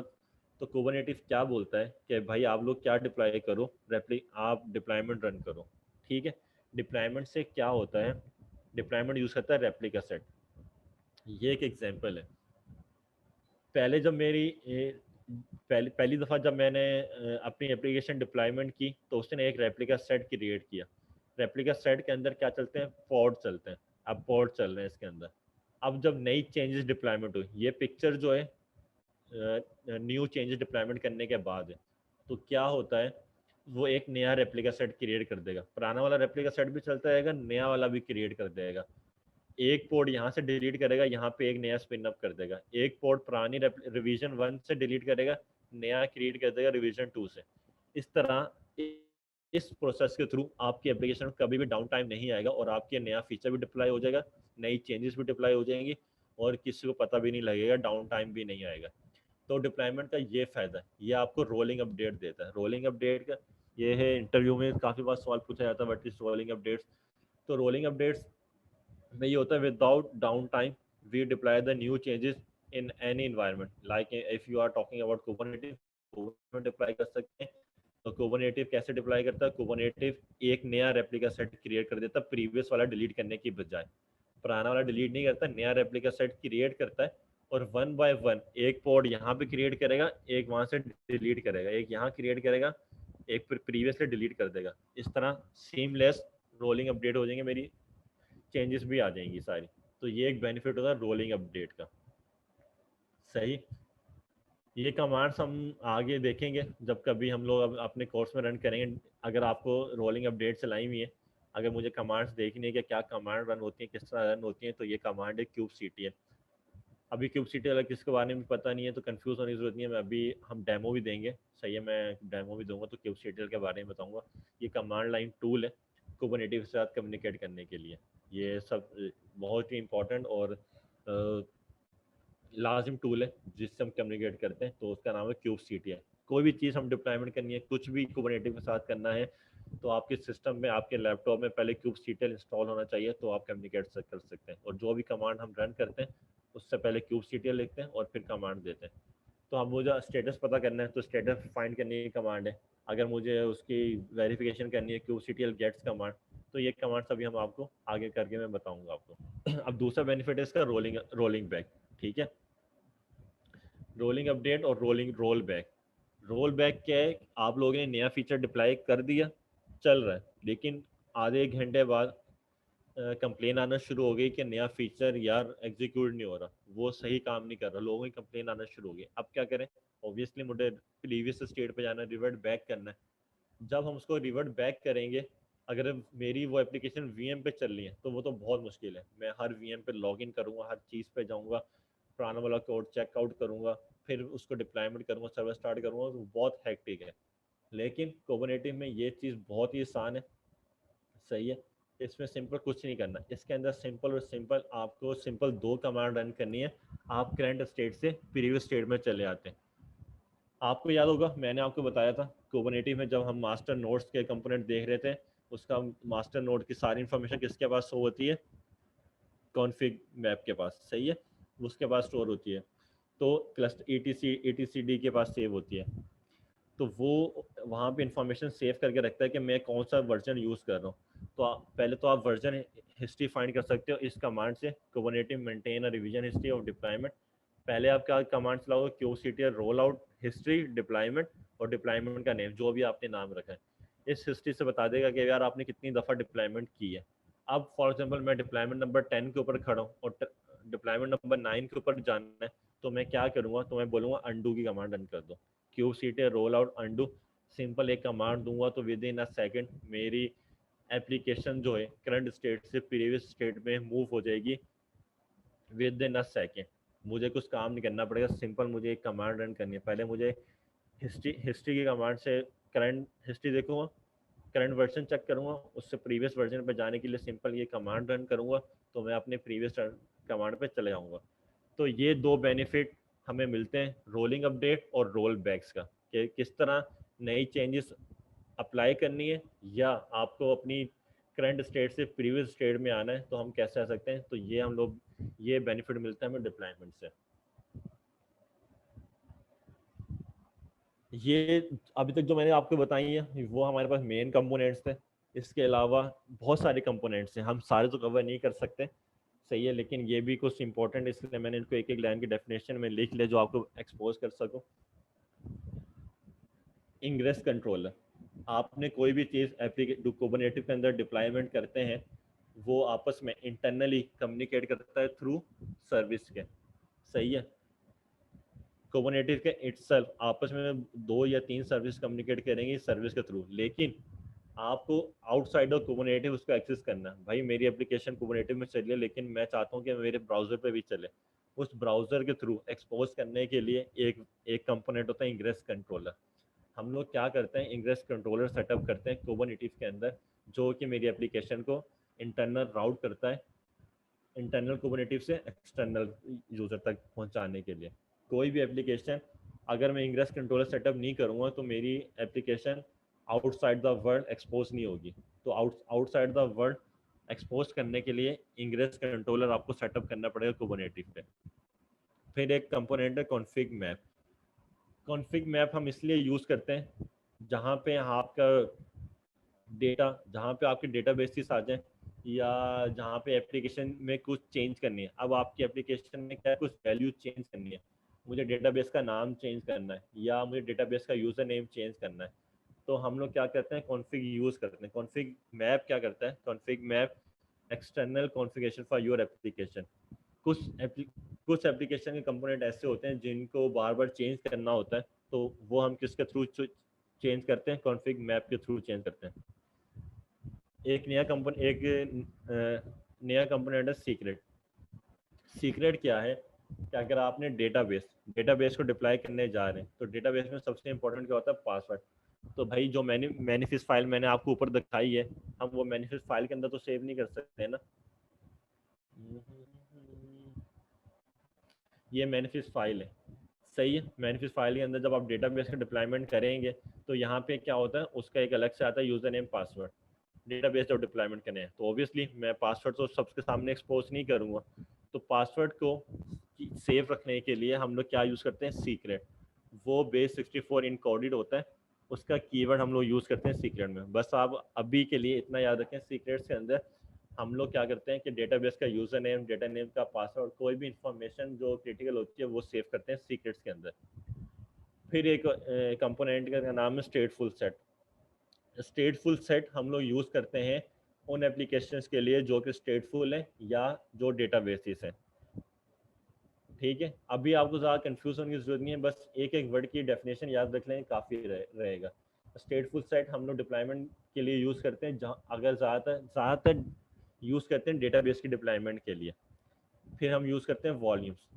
तो कुबरनेटिस क्या बोलता है कि भाई आप लोग क्या डिप्लॉय करो, आप डिप्लॉयमेंट रन करो, ठीक है। डिप्लॉयमेंट से क्या होता है, डिप्लॉयमेंट यूज़ करता है रेप्लिका सेट। ये एक एग्जांपल है। पहले जब मेरी पहली दफ़ा जब मैंने अपनी एप्लीकेशन डिप्लॉयमेंट की, तो उसने एक रेप्लिका सेट क्रिएट किया। रेप्लिका सेट के अंदर क्या चलते हैं, पॉड चलते हैं। अब पॉड चल रहे हैं इसके अंदर। अब जब नई चेंजेस डिप्लॉयमेंट हुई, ये पिक्चर जो है न्यू चेंजेस डिप्लॉयमेंट करने के बाद है, तो क्या होता है, वो एक नया रेप्लिका सेट क्रिएट कर देगा, पुराना वाला रेप्लिका सेट भी चलता रहेगा, नया वाला भी क्रिएट कर देगा। एक पोर्ट यहाँ से डिलीट करेगा, यहाँ पे एक नया स्पिन अप कर देगा। एक पोर्ट पुरानी रिवीजन 1 से डिलीट करेगा, नया क्रिएट कर देगा रिवीजन 2 से। इस तरह इस प्रोसेस के थ्रू आपकी एप्लीकेशन में कभी भी डाउन टाइम नहीं आएगा और आपके नया फीचर भी डिप्लॉय हो जाएगा, नई चेंजेस भी डिप्लॉय हो जाएंगी और किसी को पता भी नहीं लगेगा, डाउन टाइम भी नहीं आएगा। तो डिप्लॉयमेंट का ये फ़ायदा है, ये आपको रोलिंग अपडेट देता है। रोलिंग अपडेट का ये है, इंटरव्यू में काफ़ी बार सवाल पूछा जाता है व्हाट इज रोलिंग अपडेट्स। तो रोलिंग अपडेट्स में ये होता है without downtime we deploy the new changes in any environment, like if you are talking about Kubernetes deploy कर सकते हैं। तो कुबरनेटिव कैसे डिप्लॉय करता है? कुबरनेटिव एक नया रेप्लिका सेट क्रिएट कर देता है प्रीवियस वाला डिलीट करने की बजाय। पुराना वाला डिलीट नहीं करता, नया रेप्लिका सेट क्रिएट करता है और वन बाय वन एक पॉड यहाँ पे क्रिएट करेगा, एक वहाँ से डिलीट करेगा, एक यहाँ क्रिएट करेगा, एक प्रीवियसली डिलीट कर देगा। इस तरह सीमलेस रोलिंग अपडेट हो जाएंगे, मेरी चेंजेस भी आ जाएंगी सारी। तो ये एक बेनिफिट होता है रोलिंग अपडेट का। सही। ये कमांड्स हम आगे देखेंगे जब कभी हम लोग अपने कोर्स में रन करेंगे। अगर आपको रोलिंग अपडेट चलाई हुई है, अगर मुझे कमांड्स देखनी है कि क्या कमांड रन होती है, किस तरह रन होती है, तो ये कमांड है kubectl। अभी kubectl अगर किसके बारे में पता नहीं है तो कंफ्यूज होने की जरूरत नहीं है, मैं अभी हम डेमो भी देंगे। सही है, मैं डेमो भी दूंगा तो kubectl के बारे में बताऊंगा। ये कमांड लाइन टूल है कुबरनेटिव के साथ कम्युनिकेट करने के लिए। ये सब बहुत ही इंपॉर्टेंट और लाजिम टूल है जिससे हम कम्युनिकेट करते हैं। तो उसका नाम है kubectl। कोई भी चीज़ हम डिप्लॉयमेंट करनी है, कुछ भी कुबरनेटिव के साथ करना है, तो आपके सिस्टम में, आपके लैपटॉप में पहले kubectl इंस्टॉल होना चाहिए, तो आप कम्युनिकेट कर सकते हैं। और जो भी कमांड हम रन करते हैं उससे पहले kubectl लिखते हैं और फिर कमांड देते हैं। तो अब मुझे स्टेटस पता करना है तो स्टेटस फाइंड करने की कमांड है। अगर मुझे उसकी वेरिफिकेशन करनी है kubectl गेट्स कमांड। तो ये कमांड्स अभी हम आपको आगे करके मैं बताऊंगा आपको। अब दूसरा बेनिफिट है इसका रोलिंग बैक। ठीक है, रोलिंग अपडेट और रोल बैक। रोल बैक क्या है? आप लोगों ने नया फीचर डिप्लॉय कर दिया, चल रहा है, लेकिन आधे एक घंटे बाद कंप्लेन आना शुरू हो गई कि नया फीचर यार एग्जीक्यूट नहीं हो रहा, वो सही काम नहीं कर रहा, लोगों की कंप्लेन आना शुरू हो गई। अब क्या करें? ऑब्वियसली मुझे प्रीवियस स्टेट पे जाना है, रिवर्ट बैक करना है। जब हम उसको रिवर्ट बैक करेंगे, अगर मेरी वो एप्लीकेशन वीएम पे चल रही है तो वो तो बहुत मुश्किल है। मैं हर वीएम पे लॉगिन करूँगा, हर चीज़ पे जाऊँगा, पुराना वाला कोड चेकआउट करूँगा, फिर उसको डिप्लॉयमेंट करूँगा, सर्वर स्टार्ट करूँगा, तो बहुत हैक्टिक है। लेकिन कुबरनेटिव में ये चीज़ बहुत ही आसान है। सही है, इसमें सिंपल कुछ नहीं करना। इसके अंदर सिंपल और सिंपल आपको सिंपल दो कमांड रन करनी है। आप करंट स्टेट से प्रीवियस स्टेट में चले आते हैं। आपको याद होगा मैंने आपको बताया था कुबरनेटिव में जब हम मास्टर नोड्स के कंपोनेंट देख रहे थे, उसका मास्टर नोड की सारी इन्फॉर्मेशन किसके पास शो होती है? कॉन्फ़िग मैप के पास। सही है, उसके पास स्टोर होती है। तो क्लस्टर ETCD के पास सेव होती है। तो वो वहाँ पे इंफॉर्मेशन सेव करके रखता है कि मैं कौन सा वर्जन यूज़ कर रहा हूँ। तो पहले तो आप वर्जन हिस्ट्री फाइंड कर सकते हो इस कमांड से, Kubernetes maintain a revision history of deployment. पहले आप क्या कमांड चलाओगे? kubectl roll out history deployment, और डिप्लॉयमेंट का नेम जो भी आपने नाम रखा है, इस हिस्ट्री से बता देगा कि यार आपने कितनी दफ़ा डिप्लॉयमेंट की है। अब फॉर एग्जांपल मैं डिप्लॉयमेंट नंबर 10 के ऊपर खड़ा हूँ और डिप्लॉयमेंट नंबर 9 के ऊपर जाना है, तो मैं क्या करूँगा? तो मैं बोलूँगा अंडू की कमांड रन कर दो। kubectl roll out undo, simple एक कमांड दूंगा तो विद इन अ सेकेंड मेरी एप्लीकेशन जो है करंट स्टेट से प्रीवियस स्टेट में मूव हो जाएगी विद इन अ सेकेंड। मुझे कुछ काम नहीं करना पड़ेगा, सिंपल मुझे एक कमांड रन करनी है। पहले मुझे हिस्ट्री की कमांड से करंट हिस्ट्री देखूंगा, करंट वर्जन चेक करूंगा, उससे प्रीवियस वर्जन पे जाने के लिए सिंपल ये कमांड रन करूंगा, तो मैं अपने प्रीवियस कमांड पे चले जाऊंगा। तो ये दो बेनिफिट हमें मिलते हैं रोलिंग अपडेट और रोल बैक्स का, कि किस तरह नई चेंजेस अप्लाई करनी है या आपको अपनी करंट स्टेट से प्रीवियस स्टेट में आना है तो हम कैसे आ सकते हैं। तो ये हम लोग, ये बेनिफिट मिलता है हमें डिप्लॉयमेंट से। ये अभी तक जो मैंने आपको बताई है वो हमारे पास मेन कंपोनेंट्स थे। इसके अलावा बहुत सारे कंपोनेंट्स हैं, हम सारे तो कवर नहीं कर सकते। सही है, लेकिन ये भी कुछ इंपॉर्टेंट, इसलिए मैंने इनको एक एक लाइन की डेफिनेशन में लिख लिया जो आपको एक्सपोज कर सकूं। इंग्रेस कंट्रोलर, आपने कोई भी चीज़ एप्लीकेशन कुबरनेटिव के अंदर डिप्लॉयमेंट करते हैं, वो आपस में इंटरनली कम्युनिकेट करता है थ्रू सर्विस के। सही है, कुबरनेटिव के इटसेल्फ आपस में दो या तीन सर्विस कम्युनिकेट करेंगी सर्विस के थ्रू, लेकिन आपको आउटसाइड ऑफ कुबरनेटिव उसको एक्सेस करना है। भाई मेरी एप्लीकेशन कुबरनेटिव में चल रही है लेकिन मैं चाहता हूँ कि मेरे ब्राउजर पे भी चले, उस ब्राउजर के थ्रू एक्सपोज करने के लिए एक एक कंपोनेंट होता है इंग्रेस कंट्रोलर। हम लोग क्या करते हैं, इंग्रेस कंट्रोलर सेटअप करते हैं कुबरनेटिव के अंदर, जो कि मेरी एप्लीकेशन को इंटरनल राउट करता है, इंटरनल कुबरनेटिव से एक्सटर्नल यूजर तक पहुंचाने के लिए। कोई भी एप्लीकेशन अगर मैं इंग्रेस कंट्रोलर सेटअप नहीं करूँगा तो मेरी application outside the world expose नहीं होगी। तो आउटसाइड द वर्ल्ड एक्सपोज करने के लिए इंग्रेस कंट्रोलर आपको सेटअप करना पड़ेगा कुबरनेटिस पे। फिर एक कंपोनेंट है कॉन्फ़िग मैप। कॉन्फ़िग मैप हम इसलिए यूज़ करते हैं जहाँ पे आपका डेटा, जहाँ पे आपके डेटाबेसेस आ जाएं, या जहाँ पे एप्लीकेशन में कुछ चेंज करनी है। अब आपकी एप्लीकेशन में क्या है, कुछ वैल्यू चेंज करनी है, मुझे डेटाबेस का नाम चेंज करना है या मुझे डेटाबेस का यूज़र नेम चेंज करना है, तो हम लोग क्या करते हैं, कॉन्फ़िग यूज़ करते हैं। कॉन्फ़िग मैप क्या करता है, config map external configuration for your application. कुछ एप्लीकेशन के कंपोनेंट ऐसे होते हैं जिनको बार बार चेंज करना होता है, तो वो हम किसके थ्रू चेंज करते हैं, कॉन्फ़िग मैप के थ्रू चेंज करते हैं। एक नया कंपोनेंट है सीक्रेट। सीक्रेट क्या है कि अगर आपने डेटाबेस को डिप्लॉय करने जा रहे हैं तो डेटाबेस में सबसे इंपॉर्टेंट क्या होता है, पासवर्ड। तो भाई जो मैनिफेस्ट फाइल मैंने आपको ऊपर दिखाई है, हम वो मैनिफेस्ट फाइल के अंदर तो सेव नहीं कर सकते ना। ये मैनिफेस्ट फाइल है, सही है। मैनिफेस्ट फाइल के अंदर जब आप डेटाबेस का डिप्लॉयमेंट करेंगे तो यहाँ पे क्या होता है, उसका एक अलग से आता है यूजर नेम पासवर्ड। डेटाबेस जब डिप्लॉयमेंट करने हैं तो ऑब्वियसली मैं पासवर्ड तो सबके सामने एक्सपोज नहीं करूँगा, तो पासवर्ड को सेफ रखने के लिए हम लोग क्या यूज़ करते हैं, सीक्रेट। वो बेस 64 इनकोडेड होता है, उसका कीवर्ड हम लोग यूज़ करते हैं सीक्रेट में। बस आप अभी के लिए इतना याद रखें, सीक्रेट्स के अंदर हम लोग क्या करते हैं कि डेटाबेस का यूज़र नेम, डेटा नेम का पासवर्ड, कोई भी इंफॉर्मेशन जो क्रिटिकल होती है वो सेव करते हैं सीक्रेट्स के अंदर। फिर एक कंपोनेंट का नाम है स्टेटफुल सेट। स्टेटफुल सेट हम लोग यूज़ करते हैं उन एप्लीकेशंस के लिए जो कि स्टेटफुल है या जो डेटाबेसेस हैं। ठीक है, अभी आपको ज़्यादा कंफ्यूज होने की जरूरत नहीं है, बस एक एक वर्ड की डेफिनेशन याद रख लें, काफ़ी रहेगा। स्टेटफुल सेट हम लोग डिप्लॉयमेंट के लिए यूज़ करते हैं, जहाँ अगर ज़्यादातर यूज़ करते हैं डेटाबेस की डिप्लॉयमेंट के लिए। फिर हम यूज़ करते हैं वॉल्यूम्स।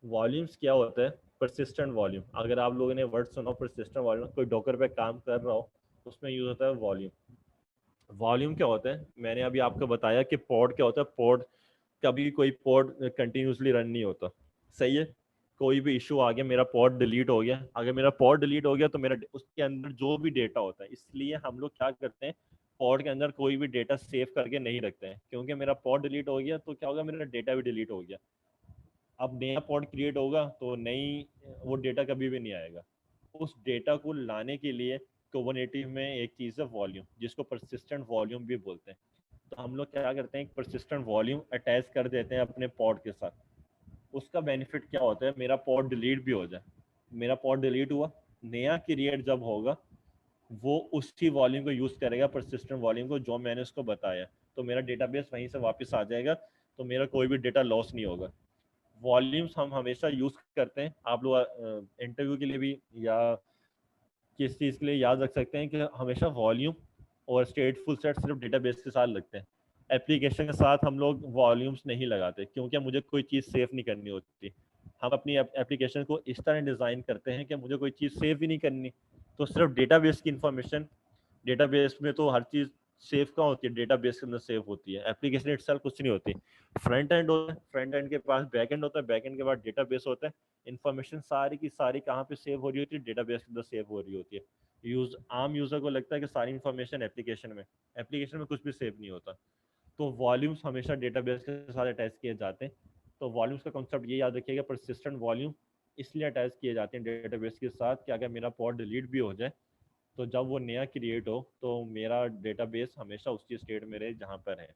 वॉल्यूम्स क्या होता है, परसिस्टेंट वॉल्यूम। अगर आप लोगों ने वर्ड सुना हो परसिस्टेंट वॉल्यूम, कोई डॉकर पे काम कर रहा हो, उसमें यूज़ होता है वॉल्यूम। वॉल्यूम क्या होता है, मैंने अभी आपको बताया कि पॉड क्या होता है। पॉड, कभी कोई पॉड कंटिन्यूसली रन नहीं होता, सही है। कोई भी इशू आ गया, मेरा पॉड डिलीट हो गया, अगर मेरा पॉड डिलीट हो गया तो मेरा उसके अंदर जो भी डेटा होता है, इसलिए हम लोग क्या करते हैं, पॉड के अंदर कोई भी डेटा सेव करके नहीं रखते हैं, क्योंकि मेरा पॉड डिलीट हो गया तो क्या होगा, मेरा डेटा भी डिलीट हो गया। अब नया पॉड क्रिएट होगा तो नई वो डेटा कभी भी नहीं आएगा। उस डेटा को लाने के लिए कुबरनेटिस में एक चीज़ है वॉल्यूम, जिसको परसिस्टेंट वॉल्यूम भी बोलते हैं। तो हम लोग क्या करते हैं, एक परसिस्टेंट वॉल्यूम अटैच कर देते हैं अपने पॉड के साथ। उसका बेनिफिट क्या होता है, मेरा पॉड डिलीट भी हो जाए, मेरा पॉड डिलीट हुआ, नया क्रिएट जब होगा वो उसी वॉल्यूम को यूज़ करेगा, परसिस्टेंट वॉल्यूम को जो मैंने उसको बताया, तो मेरा डेटाबेस वहीं से वापस आ जाएगा, तो मेरा कोई भी डेटा लॉस नहीं होगा। वॉल्यूम्स हम हमेशा यूज़ करते हैं, आप लोग इंटरव्यू के लिए भी या किस चीज़ के लिए याद रख सकते हैं कि हमेशा वॉल्यूम और स्टेटफुल सेट सिर्फ डेटाबेस के साथ लगते हैं। एप्लीकेशन के साथ हम लोग वॉल्यूम्स नहीं लगाते, क्योंकि मुझे कोई चीज़ सेव नहीं करनी होती। हम अपनी एप्लीकेशन को इस तरह डिज़ाइन करते हैं कि मुझे कोई चीज़ सेव ही नहीं करनी, तो सिर्फ डेटाबेस की इंफॉर्मेशन, डेटाबेस में तो हर चीज़ सेव कहाँ होती है, डेटाबेस के अंदर सेव होती है, एप्लीकेशन इटसेल्फ कुछ नहीं होती। फ्रंट एंड होता है, फ्रंट एंड के पास बैक एंड होता है, बैक एंड के बाद डेटाबेस होता है। इन्फॉर्मेशन सारी की सारी कहाँ पे सेव हो रही होती है, डेटाबेस के अंदर सेव हो रही होती है। आम यूज़र को लगता है कि सारी इन्फॉर्मेशन एप्लीकेशन में कुछ भी सेव नहीं होता। तो वॉल्यूम्स हमेशा डेटाबेस के साथ अटैच किए जाते हैं। तो वॉल्यूम्स का कॉन्सेप्ट ये याद रखिएगा, परसिस्टेंट वॉल्यूम इसलिए अटैच किए जाते हैं डेटाबेस के साथ कि अगर मेरा पॉड डिलीट भी हो जाए तो जब वो नया क्रिएट हो तो मेरा डेटाबेस हमेशा उसी स्टेट में रहे जहाँ पर है।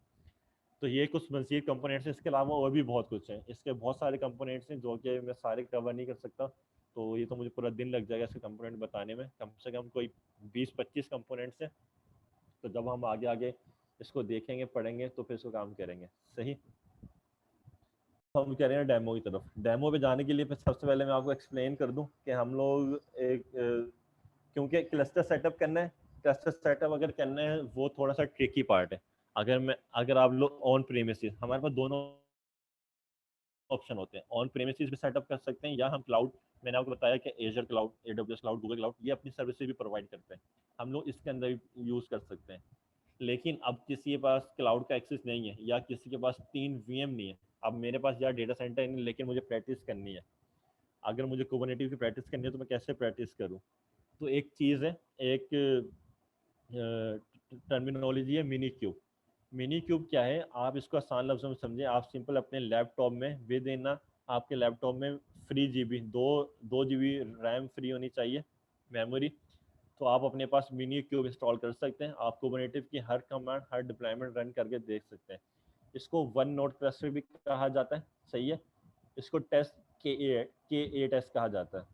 तो ये कुछ मज़ीद कंपोनेंट्स हैं, इसके अलावा और भी बहुत कुछ हैं, इसके बहुत सारे कंपोनेंट्स हैं जो कि मैं सारे कवर नहीं कर सकता, तो ये तो मुझे पूरा दिन लग जाएगा इसके कंपोनेंट बताने में। कम से कम कोई 20-25 कंपोनेंट्स हैं, तो जब हम आगे आगे इसको देखेंगे, पढ़ेंगे, तो फिर इसको काम करेंगे, सही। हम कह रहे हैं डेमो की तरफ। डेमो पे जाने के लिए फिर सबसे पहले मैं आपको एक्सप्लेन कर दूं कि हम लोग क्योंकि क्लस्टर सेटअप करना है, क्लस्टर सेटअप अगर करना है वो थोड़ा सा ट्रिकी पार्ट है। अगर आप लोग ऑन प्रीमिसेस, हमारे पास दोनों ऑप्शन होते हैं, ऑन प्रीमिसेस भी सेटअप कर सकते हैं या हम क्लाउड, मैंने आपको बताया कि Azure cloud, AWS cloud, Google cloud, ये अपनी सर्विसेज भी प्रोवाइड करते हैं, हम लोग इसके अंदर भी यूज़ कर सकते हैं। लेकिन अब किसी के पास क्लाउड का एक्सेस नहीं है या किसी के पास 3 वीएम नहीं है, अब मेरे पास यार डेटा सेंटर नहीं लेकिन मुझे प्रैक्टिस करनी है, अगर मुझे कुबरनेटिव की प्रैक्टिस करनी है तो मैं कैसे प्रैक्टिस करूँ? तो एक चीज़ है, एक टर्मिनोलॉजी है मिनी क्यूब। मिनी क्यूब क्या है, आप इसको आसान लफ्ज़ों में समझें। आप सिंपल अपने लैपटॉप में विद इन आपके लैपटॉप में फ्री जीबी दो जीबी रैम फ्री होनी चाहिए मेमोरी। तो आप अपने पास मिनी क्यूब इंस्टॉल कर सकते हैं। आप कुबरनेटिव की हर कमांड, हर डिप्लॉयमेंट रन करके देख सकते हैं। इसको वन नोड क्लस्टर भी कहा जाता है, सही है। इसको टेस्ट के ए टेस्ट कहा जाता है।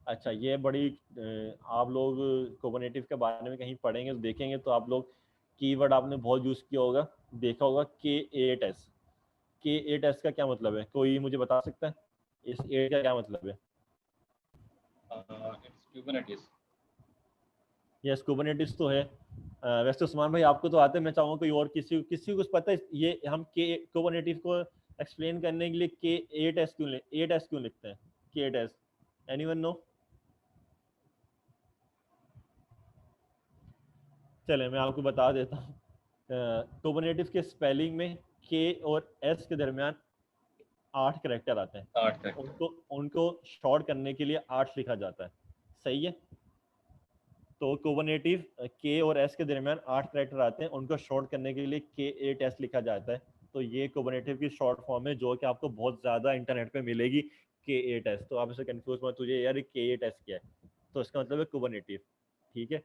अच्छा, ये बड़ी आप लोग कुबरनेटिव के बारे में कहीं पढ़ेंगे तो देखेंगे तो आप लोग कीवर्ड आपने बहुत यूज़ किया होगा, देखा होगा के ए टेस्ट का क्या मतलब है? कोई मुझे बता सकता है इस ए का क्या मतलब है? It's Kubernetes. यस, कुबरनेटिस तो है। वैसे तो उस्मान भाई आपको तो आते हैं, मैं चाहूँगा कोई और किसी को कुछ पता है ये हम के कुबरनेटिस को एक्सप्लेन करने के लिए के ए टेस्ट क्यों लिखते हैं? के टेस्ट, एनीवन नो? चले मैं आपको बता देता हूँ। कुबरनेटिस के स्पेलिंग में के और एस के दरमियान 8 कैरेक्टर आते हैं। 8 करेक्टर। उनको उनको शॉर्ट करने के लिए 8 लिखा जाता है, सही है। तो कुबरनेटिव के और एस के दरमियान 8 कैरेक्टर आते हैं, उनको शॉर्ट करने के लिए के ए टेस्ट लिखा जाता है। तो ये कुबरनेटिव की शॉर्ट फॉर्म है जो कि आपको बहुत ज़्यादा इंटरनेट पे मिलेगी, के ए टेस्ट। तो आप इसे कंफ्यूज मत, तुझे यार के ए टेस्ट क्या है, तो इसका मतलब है कुबरनेटिव, ठीक है।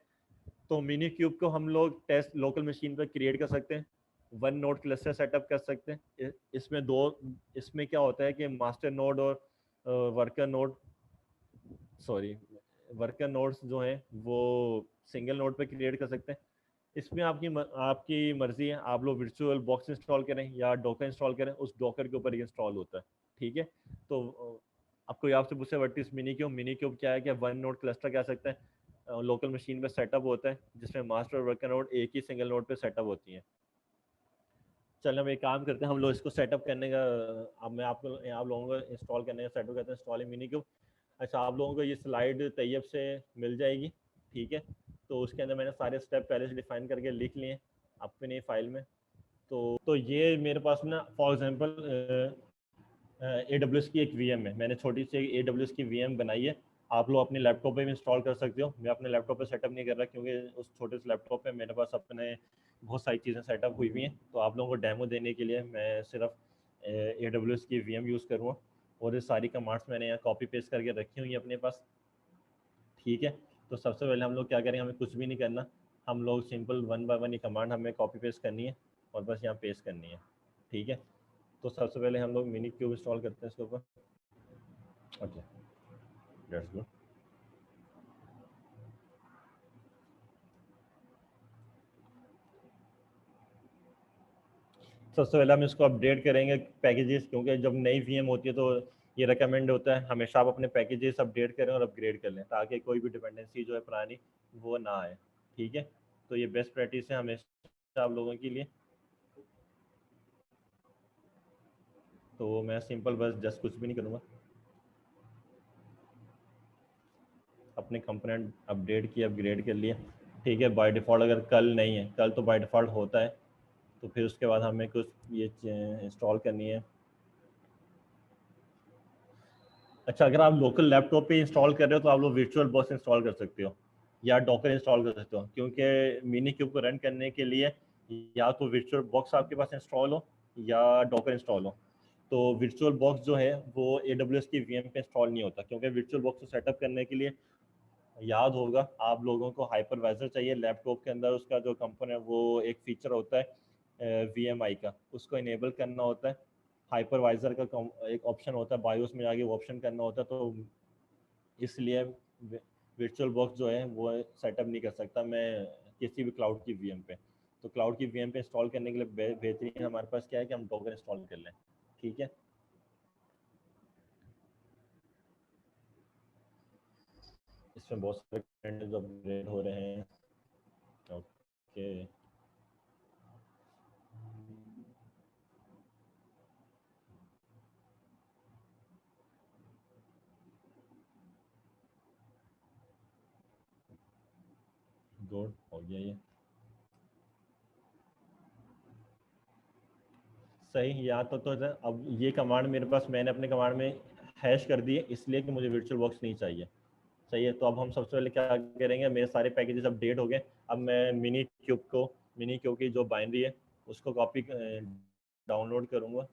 तो मिनी क्यूब को हम लोग टेस्ट लोकल मशीन पर क्रिएट कर सकते हैं, वन नोड क्लस्टर सेटअप कर सकते हैं। इसमें क्या होता है कि मास्टर नोड और worker node, sorry, worker nodes जो हैं वो सिंगल नोड पे क्रिएट कर सकते हैं। इसमें आपकी मर्जी है, आप लोग वर्चुअल बॉक्स इंस्टॉल करें या डॉकर इंस्टॉल करें, उस डॉकर के ऊपर ये इंस्टॉल होता है, ठीक है। तो आपको आपसे पूछे व्हाट इज मिनी क्यूब क्या है, कि वन नोड क्लस्टर कह सकते हैं, लोकल मशीन पे सेटअप होता है जिसमें मास्टर और वर्कर नोड एक ही सिंगल नोड पे सेटअप होती हैं। चलो हम एक काम करते हैं, हम लोग इसको सेटअप करने का, अब मैं आप लोगों को इंस्टॉल करने का सेटअप करते हैं, इंस्टॉलिंग मिनी क्यूब। अच्छा, आप लोगों को ये स्लाइड तैयब से मिल जाएगी, ठीक है। तो उसके अंदर मैंने सारे स्टेप पहले से डिफाइन करके लिख लिए अपनी फाइल में। तो ये मेरे पास ना फॉर एग्जांपल AWS की एक VM है, मैंने छोटी सी AWS की VM बनाई है। आप लोग अपने लैपटॉप पे भी इंस्टॉल कर सकते हो। मैं अपने लैपटॉप पे सेटअप नहीं कर रहा क्योंकि उस छोटे से लैपटॉप पे मेरे पास अपने बहुत सारी चीज़ें सेटअप हुई हुई हैं। तो आप लोगों को डेमो देने के लिए मैं सिर्फ AWS की VM यूज़ करूँगा, और ये सारी कमांड्स मैंने यहाँ कॉपी पेस्ट करके रखी हुई है अपने पास, ठीक है। तो सबसे पहले हम लोग क्या करेंगे, हमें कुछ भी नहीं करना, हम लोग सिंपल वन बाय वन ये कमांड हमें कॉपी पेस्ट करनी है और बस यहाँ पेस्ट करनी है, ठीक है। तो सबसे पहले हम लोग मिनी क्यूब इंस्टॉल करते हैं इसके ऊपर। Okay, that's good. सबसे पहले हम इसको अपडेट करेंगे पैकेजेस, क्योंकि जब नई वीएम होती है तो ये रिकमेंड होता है हमेशा आप अपने पैकेजेस अपडेट करें और अपग्रेड कर लें, ताकि कोई भी डिपेंडेंसी जो है पुरानी वो ना आए, ठीक है। तो ये बेस्ट प्रैक्टिस है हमेशा आप लोगों के लिए। तो मैं सिंपल बस जस्ट कुछ भी नहीं करूँगा, अपने कंपोनेंट अपडेट किए, अपग्रेड कर लिए, ठीक है। बाय डिफ़ॉल्ट अगर कल नहीं है, कल तो बाय डिफ़ॉल्ट होता है, तो फिर उसके बाद हमें कुछ ये इंस्टॉल करनी है। अच्छा, अगर आप लोकल लैपटॉप पे इंस्टॉल कर रहे हो तो आप लोग वर्चुअल बॉक्स इंस्टॉल कर सकते हो या डॉकर इंस्टॉल कर सकते हो, क्योंकि मिनी क्यूब को रन करने के लिए या तो वर्चुअल बॉक्स आपके पास इंस्टॉल हो या डॉकर इंस्टॉल हो। तो वर्चुअल बॉक्स जो है वो AWS की VM पे इंस्टॉल नहीं होता, क्योंकि वर्चुअल बॉक्स को सेटअप करने के लिए याद होगा आप लोगों को हाइपरवाइजर चाहिए लैपटॉप के अंदर। उसका जो कंपोनेंट वो एक फीचर होता है VMI का, उसको इनेबल करना होता है। हाइपरवाइजर का एक ऑप्शन होता है, बायोस में जाके वो ऑप्शन करना होता है। तो इसलिए वर्चुअल बॉक्स जो है वो सेटअप नहीं कर सकता मैं किसी भी क्लाउड की VM पे। तो क्लाउड की VM पे इंस्टॉल करने के लिए बेहतरीन हमारे पास क्या है कि हम डॉकर इंस्टॉल कर लें, ठीक है। इसमें बहुत सारे जो अपग्रेड हो रहे हैं, ओके, गुड हो गया ये सही। या तो अब ये कमांड मेरे पास, मैंने अपने कमांड में हैश कर दिए इसलिए कि मुझे वर्चुअल बॉक्स नहीं चाहिए। सही है, तो अब हम सबसे पहले क्या करेंगे, मेरे सारे पैकेजेस अपडेट हो गए। अब मैं मिनी क्यूब की जो बाइनरी है उसको कॉपी डाउनलोड करूँगा।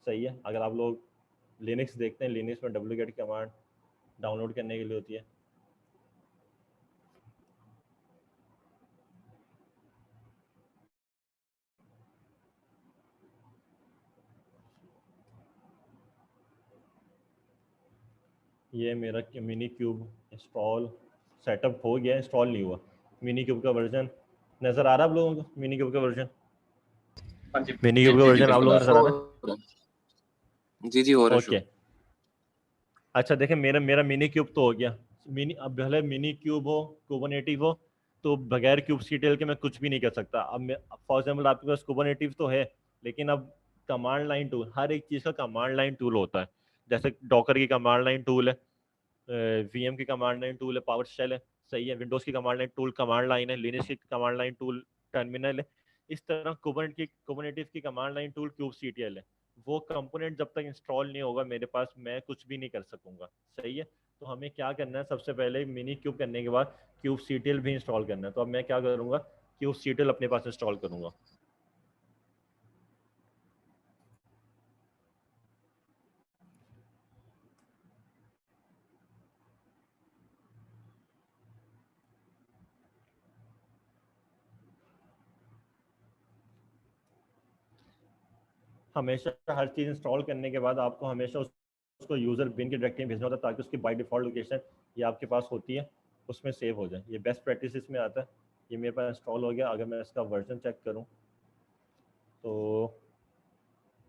सही है, अगर आप लोग लिनक्स देखते हैं, लिनक्स में wget कमांड डाउनलोड करने के लिए होती है। ये मेरा मिनी क्यूब इंस्टॉल सेटअप हो गया, इंस्टॉल नहीं हुआ। मिनी क्यूब का वर्जन नज़र आ रहा है आप लोगों को? मिनी क्यूब का वर्जन हाँ जी मिनी जी क्यूब का जी जी वर्जन आप बिल्कुल लोगों आ को नज़र आ रहा रहा है। जी जी हो रहा है? है ओके, शुरू। अच्छा देखें, मेरा मेरा मिनी क्यूब तो हो गया। मिनी, अब भले मिनी क्यूब हो, कुबरनेटिव हो, तो बगैर क्यूब सीटेल के मैं कुछ भी नहीं कर सकता। अब मैं फॉर एग्जाम्पल आपके पास कुबरनेटिव तो है, लेकिन अब कमांड लाइन टूल, हर एक चीज़ का कमांड लाइन टूल होता है। जैसे डॉकर की कमांड लाइन टूल है, वीएम की कमांड लाइन टूल है, पावर शेल है। सही है, विंडोज़ की command line tool command line है, लिनक्स की कमांड लाइन टूल टर्मिनल है। इस तरह कुबरनेटिव की command line tool cube CTL है। वो कंपोनेंट जब तक इंस्टॉल नहीं होगा मेरे पास, मैं कुछ भी नहीं कर सकूंगा। सही है, तो हमें क्या करना है, सबसे पहले मिनी क्यूब करने के बाद क्यूब सीटीएल भी इंस्टॉल करना है। तो अब मैं क्या करूंगा, क्यूब सीटीएल अपने पास इंस्टॉल करूंगा। हमेशा हर चीज़ इंस्टॉल करने के बाद आपको हमेशा उसको यूज़र बिन की डायरेक्टरी में भेजना होता है, ताकि उसकी बाय डिफ़ॉल्ट लोकेशन ये आपके पास होती है, उसमें सेव हो जाए। ये बेस्ट प्रैक्टिस में आता है। ये मेरे पास इंस्टॉल हो गया। अगर मैं इसका वर्जन चेक करूँ तो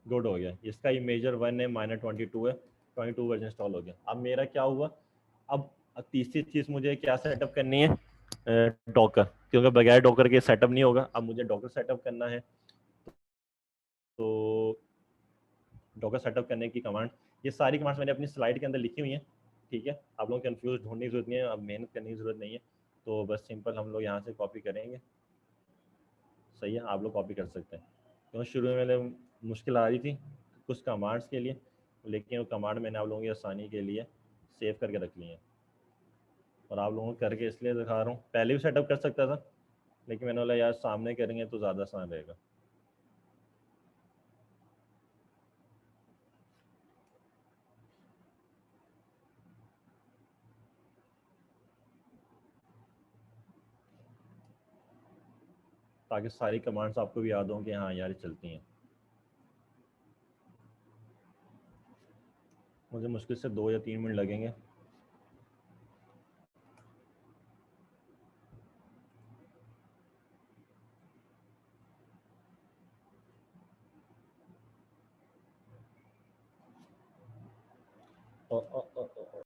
गुड हो गया। इसका ये मेजर 1 है, -22 है, 22 वर्जन इंस्टॉल हो गया। अब मेरा क्या हुआ, अब तीसरी चीज़ मुझे क्या सेटअप करनी है, डॉकर, क्योंकि बगैर डॉकर के सेटअप नहीं होगा। अब मुझे डॉकर सेटअप करना है, तो डॉकर सेटअप करने की कमांड, ये सारी कमांड्स मैंने अपनी स्लाइड के अंदर लिखी हुई हैं। ठीक है, आप लोग कंफ्यूज ढूंढने की जरूरत नहीं है, अब मेहनत करने की जरूरत नहीं है। तो बस सिंपल हम लोग यहाँ से कॉपी करेंगे। सही है, आप लोग कॉपी कर सकते हैं। क्योंकि शुरू में मैंने मुश्किल आ रही थी कुछ कमांड्स के लिए, लेकिन वो कमांड मैंने आप लोगों की आसानी के लिए सेव करके रख ली है, और आप लोगों को करके इसलिए दिखा रहा हूँ। पहले भी सेटअप कर सकता था, लेकिन मैंने बोला यार सामने करेंगे तो ज़्यादा आसान रहेगा। ताकि सारी कमांड्स आपको भी याद हों कि हाँ यार चलती हैं। मुझे मुश्किल से 2 या 3 मिनट लगेंगे। ओ, ओ, ओ, ओ,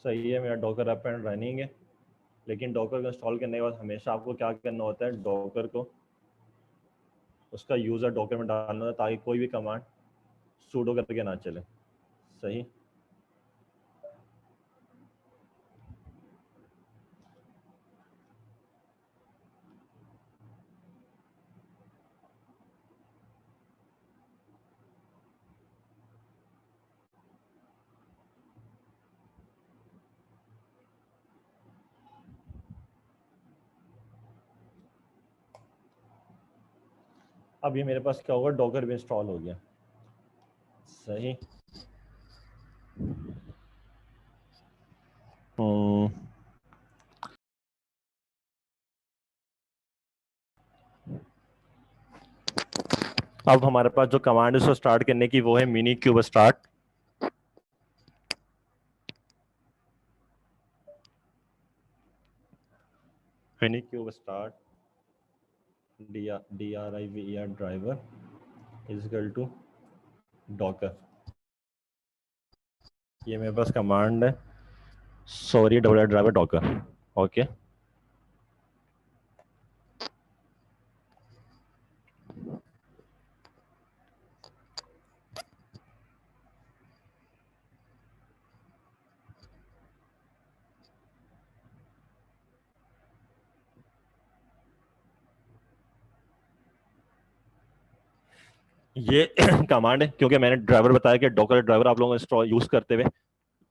सही है, मेरा डॉकर अप एंड रनिंग है। लेकिन डॉकर को इंस्टॉल करने के बाद हमेशा आपको क्या करना होता है, डॉकर को उसका यूज़र डॉकर में डालना होता है, ताकि कोई भी कमांड सूडो करके ना चले। सही, अब ये मेरे पास क्या होगा, डॉकर भी इंस्टॉल हो गया। सही, अब हमारे पास जो कमांड है उसको स्टार्ट करने की, वो है minikube start. Minikube start DRIVER driver is equal to Docker. ये मेरे पास कमांड है, सॉरी ड्राइवर डॉकर। ओके, ये कमांड है, क्योंकि मैंने ड्राइवर बताया कि डॉकर ड्राइवर आप लोगों को यूज करते हुए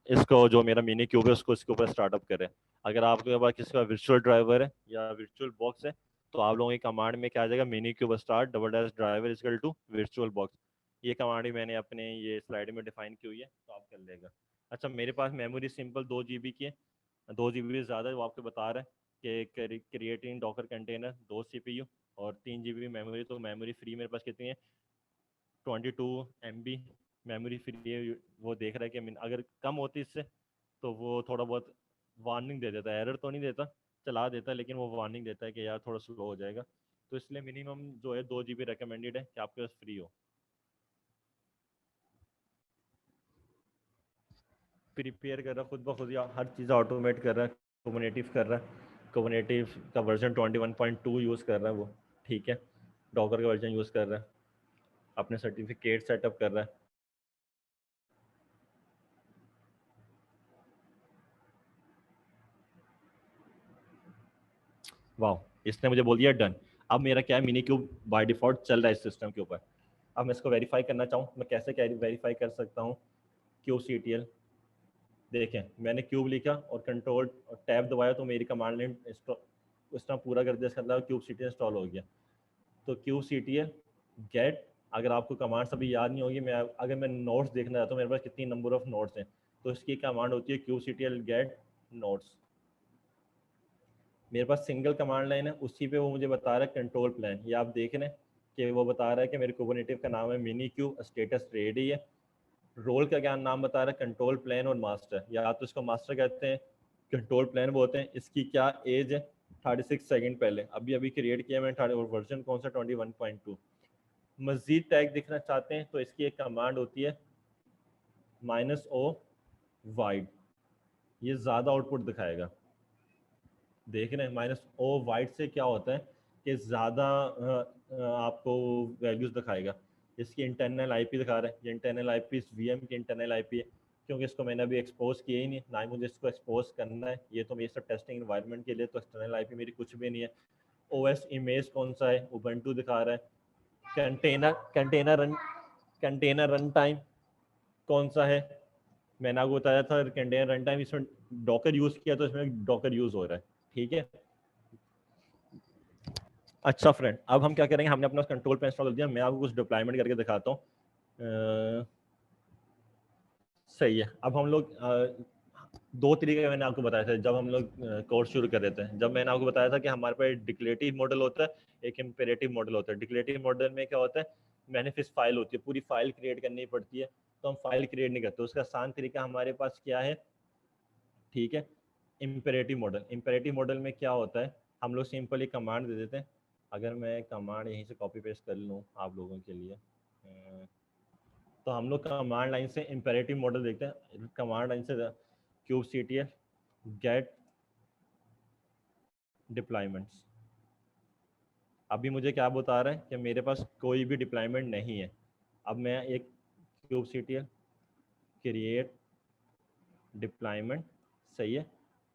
इसको जो मेरा मिनी क्यूब है उसको इसके ऊपर स्टार्टअप करें। अगर आपके पास किसी का वर्चुअल ड्राइवर है या वर्चुअल बॉक्स है तो आप लोगों की कमांड में क्या आ जाएगा, minikube start double dash driver equal to VirtualBox. ये कमांड ही मैंने अपने ये स्लाइड में डिफाइन की हुई है, तो आप कर लेगा। अच्छा, मेरे पास मेमोरी सिंपल 2 GB की है, 2 GB से ज़्यादा है, वो आपको बता रहा है कि क्रिएटिंग डॉकर कंटेनर 2 CPU और 3 GB मेमोरी। तो मेमोरी फ्री मेरे पास कितनी है, 22 MB मेमोरी फ्री है। वो देख रहा है कि अगर कम होती इससे तो वो थोड़ा बहुत वार्निंग दे देता है, एरर तो नहीं देता, चला देता है, लेकिन वो वार्निंग देता है कि यार थोड़ा स्लो हो जाएगा। तो इसलिए मिनिमम जो है 2 GB रिकमेंडेड है कि आपके पास फ्री हो। प्रिपेयर कर रहा है खुद ब खुद, या हर चीज़ ऑटोमेट कर रहा है, कुबरनेटिव कर रहा है। कुबरनेटिव का वर्जन 21.2 यूज़ कर रहा है वो, ठीक है। डॉकर का वर्जन यूज़ कर रहा है, अपने सर्टिफिकेट सेटअप कर रहा है। वाह, इसने मुझे बोल दिया डन। अब मेरा क्या है, मिनी क्यूब बाय डिफॉल्ट चल रहा है इस सिस्टम के ऊपर। अब मैं इसको वेरीफाई करना चाहूँ, मैं कैसे क्या वेरीफाई कर सकता हूँ। QCTL, देखें मैंने क्यूब लिखा और कंट्रोल और टैब दबाया तो मेरी कमांड लाइन उस तरह पूरा कर दिया, इसका मतलब QCTL इंस्टॉल हो गया। तो QCTL गेट, अगर आपको कमांड्स अभी याद नहीं होगी, अगर मैं नोट्स देखना चाहता हूँ मेरे पास कितनी नंबर ऑफ नोट्स हैं, तो इसकी कमांड होती है QCTL गेट नोट्स। मेरे पास सिंगल कमांड लाइन है, उसी पे वो मुझे बता रहा है कंट्रोल प्लान। ये आप देख रहे हैं कि वो बता रहा है कि मेरे कुबरनेटिव का नाम है मिनी क्यूब, स्टेटस रेडी है। रोल का क्या नाम बता रहा है, कंट्रोल प्लान और मास्टर, या तो इसको मास्टर कहते हैं, कंट्रोल प्लान वो होते हैं। इसकी क्या एज है, 36 सेकंड पहले अभी अभी क्रिएट किया मैंने, और वर्जन कौन सा 21.2। मजीद टैग दिखना चाहते हैं तो इसकी एक कमांड होती है -O वाइड, ये ज़्यादा आउटपुट दिखाएगा। देख रहे हैं -O वाइड से क्या होता है कि ज़्यादा आपको वैल्यूज़ दिखाएगा। इसकी इंटरनल आईपी दिखा रहा है, ये इंटरनल आईपी इस VM की इंटरनल आईपी है, क्योंकि इसको मैंने अभी एक्सपोज किया ही नहीं, ना ही मुझे इसको एक्सपोज करना है। ये तो मेरी सब टेस्टिंग इन्वायरमेंट के लिए, तो एक्सटर्नल आईपी मेरी कुछ भी नहीं है। OS इमेज कौन सा है, उबंटू दिखा रहा है। कंटेनर रन टाइम कौन सा है, मैंने आपको बताया था कंटेनर रन टाइम, इसमें डॉकर यूज़ किया तो इसमें डॉकर यूज़ हो रहा है, ठीक है। अच्छा फ्रेंड, अब हम क्या करेंगे, हमने अपना कंट्रोल पे इंस्टॉल कर दिया, मैं आपको कुछ डिप्लॉयमेंट करके दिखाता हूँ। सही है। अब हम लोग दो तरीके मैंने आपको बताया था जब हम लोग कोर्स शुरू कर रहे थे। जब मैंने आपको बताया था कि हमारे पास डिक्लेरेटिव मॉडल होता है, एक इम्पेरेटिव मॉडल होता है। डिक्लेरेटिव मॉडल में क्या होता है, मैनिफेस्ट फाइल होती है, पूरी फाइल क्रिएट करनी पड़ती है, तो हम फाइल क्रिएट नहीं करते। उसका आसान तरीका हमारे पास क्या है, ठीक है, इम्पेरेटिव मॉडल। इम्पेरेटिव मॉडल में क्या होता है, हम लोग सिंपली कमांड दे देते हैं। अगर मैं कमांड यहीं से कॉपी पेस्ट कर लूँ आप लोगों के लिए, तो हम लोग कमांड लाइन से इम्पेरेटिव मॉडल देखते हैं। कमांड लाइन से QCTL गेट डिप्लॉयमेंट्स। अभी मुझे क्या बता रहा है कि मेरे पास कोई भी डिप्लॉयमेंट नहीं है। अब मैं एक QCTL क्रिएट डिप्लॉयमेंट, सही है।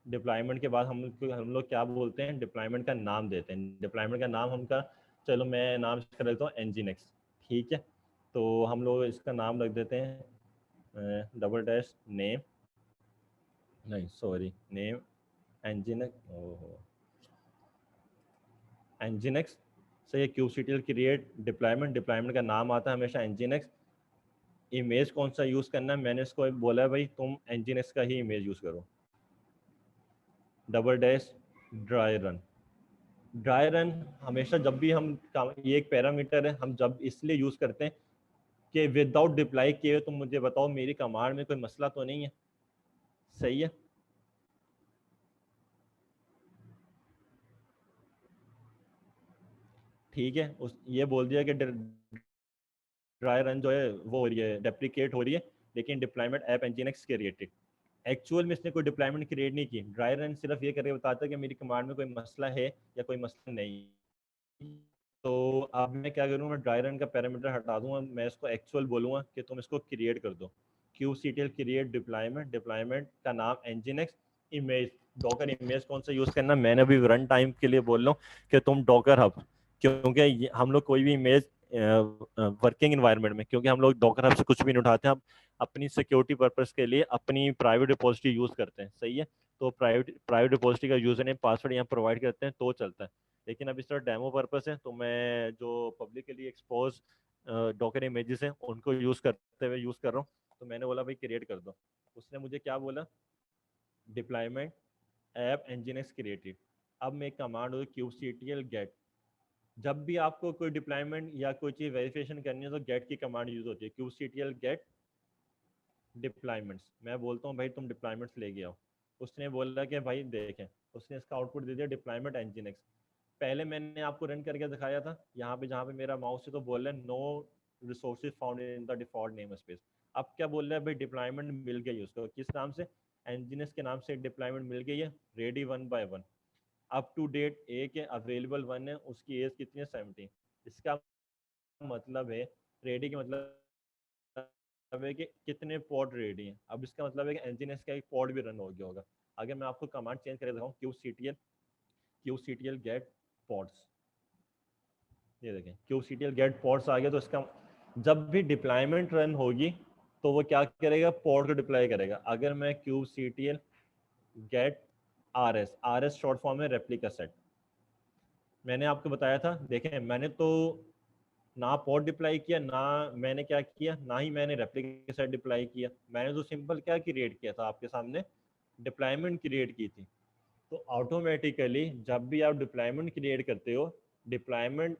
डिप्लॉयमेंट के बाद हम लोग क्या बोलते हैं, डिप्लॉयमेंट का नाम देते हैं। डिप्लॉयमेंट का नाम हमका, चलो मैं नाम इसका रखता हूँ Nginx, ठीक है। तो हम लोग इसका नाम रख देते हैं डबल डैश नेम, नहीं सॉरी, नेम Nginx, ओहो Nginx से ये QCTL क्रिएट डिप्लॉयमेंट, डिप्लॉयमेंट का नाम आता है हमेशा Nginx। इमेज कौन सा यूज़ करना है, मैंने इसको बोला है भाई तुम Nginx का ही इमेज यूज़ करो। Double dash dry run. Dry run हमेशा जब भी हम ये एक पैरामीटर है, हम जब इसलिए यूज़ करते हैं कि विदाउट डिप्लाई किए तुम मुझे बताओ मेरी कमांड में कोई मसला तो नहीं है, सही है। ठीक है, ये बोल दिया कि ड्राई रन जो है वो हो रही है, डेप्रिकेट हो रही है, लेकिन deployment app Nginx created. Actual में इसने कोई डिप्लॉयमेंट क्रिएट नहीं की। ड्राई रन सिर्फ ये करके बताता है कि मेरी कमांड में कोई मसला है या कोई मसला नहीं। तो अब मैं क्या करूँ, मैं ड्राई रन का पैरामीटर हटा दूंगा, मैं इसको एक्चुअल बोलूँगा कि तुम इसको क्रिएट कर दो। QCTL क्रिएट डिप्लॉयमेंट, डिप्लॉयमेंट का नाम Nginx। इमेज, डॉकर इमेज कौन सा यूज़ करना, मैंने अभी रन टाइम के लिए बोल रहा हूँ कि तुम डॉकर हब, क्योंकि हम लोग कोई भी इमेज वर्किंग एनवायरनमेंट में, क्योंकि हम लोग डॉकर हब से कुछ भी नहीं उठाते हैं, हम अपनी सिक्योरिटी पर्पस के लिए अपनी प्राइवेट रिपोजिटरी यूज़ करते हैं, सही है। तो प्राइवेट रिपोजिटरी का यूज़र नेम पासवर्ड यहाँ प्रोवाइड करते हैं तो चलता है। लेकिन अब इस तरह डेमो पर्पस है, तो मैं जो पब्लिकली एक्सपोज डॉकर इमेजेस हैं उनको यूज़ करते हुए यूज़ कर रहा हूँ। तो मैंने बोला भाई क्रिएट कर दो। उसने मुझे क्या बोला, डिप्लॉयमेंट ऐप nginx क्रिएटेड। अब मैं एक कमांड हो kubectl get, जब भी आपको कोई डिप्लॉयमेंट या कोई चीज़ वेरिफिकेशन करनी है तो गेट की कमांड यूज होती है, kubectl get डिप्लॉयमेंट्स। मैं बोलता हूँ भाई तुम डिप्लॉयमेंट्स लेके आओ। उसने बोला कि भाई देखें, उसने इसका आउटपुट दे दिया डिप्लॉयमेंट nginx। पहले मैंने आपको रन करके दिखाया था यहाँ पे, जहाँ पे मेरा माउस है तो बोल रहा है no resources found in the default namespace. अब क्या बोल रहा है भाई, डिप्लॉयमेंट मिल गई उसको, किस नाम से, nginx के नाम से एक डिप्लॉयमेंट मिल गई है, ready 1 by 1, up to date एक है, अवेलेबल 1 है, उसकी एज कितनी है 17। इसका मतलब है रेडी का मतलब है कि कितने पॉड रेडी हैं। अब इसका मतलब है कि nginx का एक पॉड भी रन हो गया होगा। अगर मैं आपको कमांड चेंज करके दिखाऊँ, kubectl get pods, ये देखें kubectl get pods आ गया। तो इसका जब भी डिप्लॉयमेंट रन होगी तो वो क्या करेगा, पॉड को डिप्लॉय करेगा। अगर मैं kubectl get rs short form है रेप्लिका सेट, मैंने आपको बताया था, देखें मैंने तो ना पॉड डिप्लाई किया, ना मैंने क्या किया, ना ही मैंने रेप्लिका सेट डिप्लाई किया। मैंने तो सिंपल क्या क्रिएट किया था, आपके सामने डिप्लॉयमेंट क्रिएट की थी। तो ऑटोमेटिकली जब भी आप डिप्लॉयमेंट क्रिएट करते हो, डिप्लॉयमेंट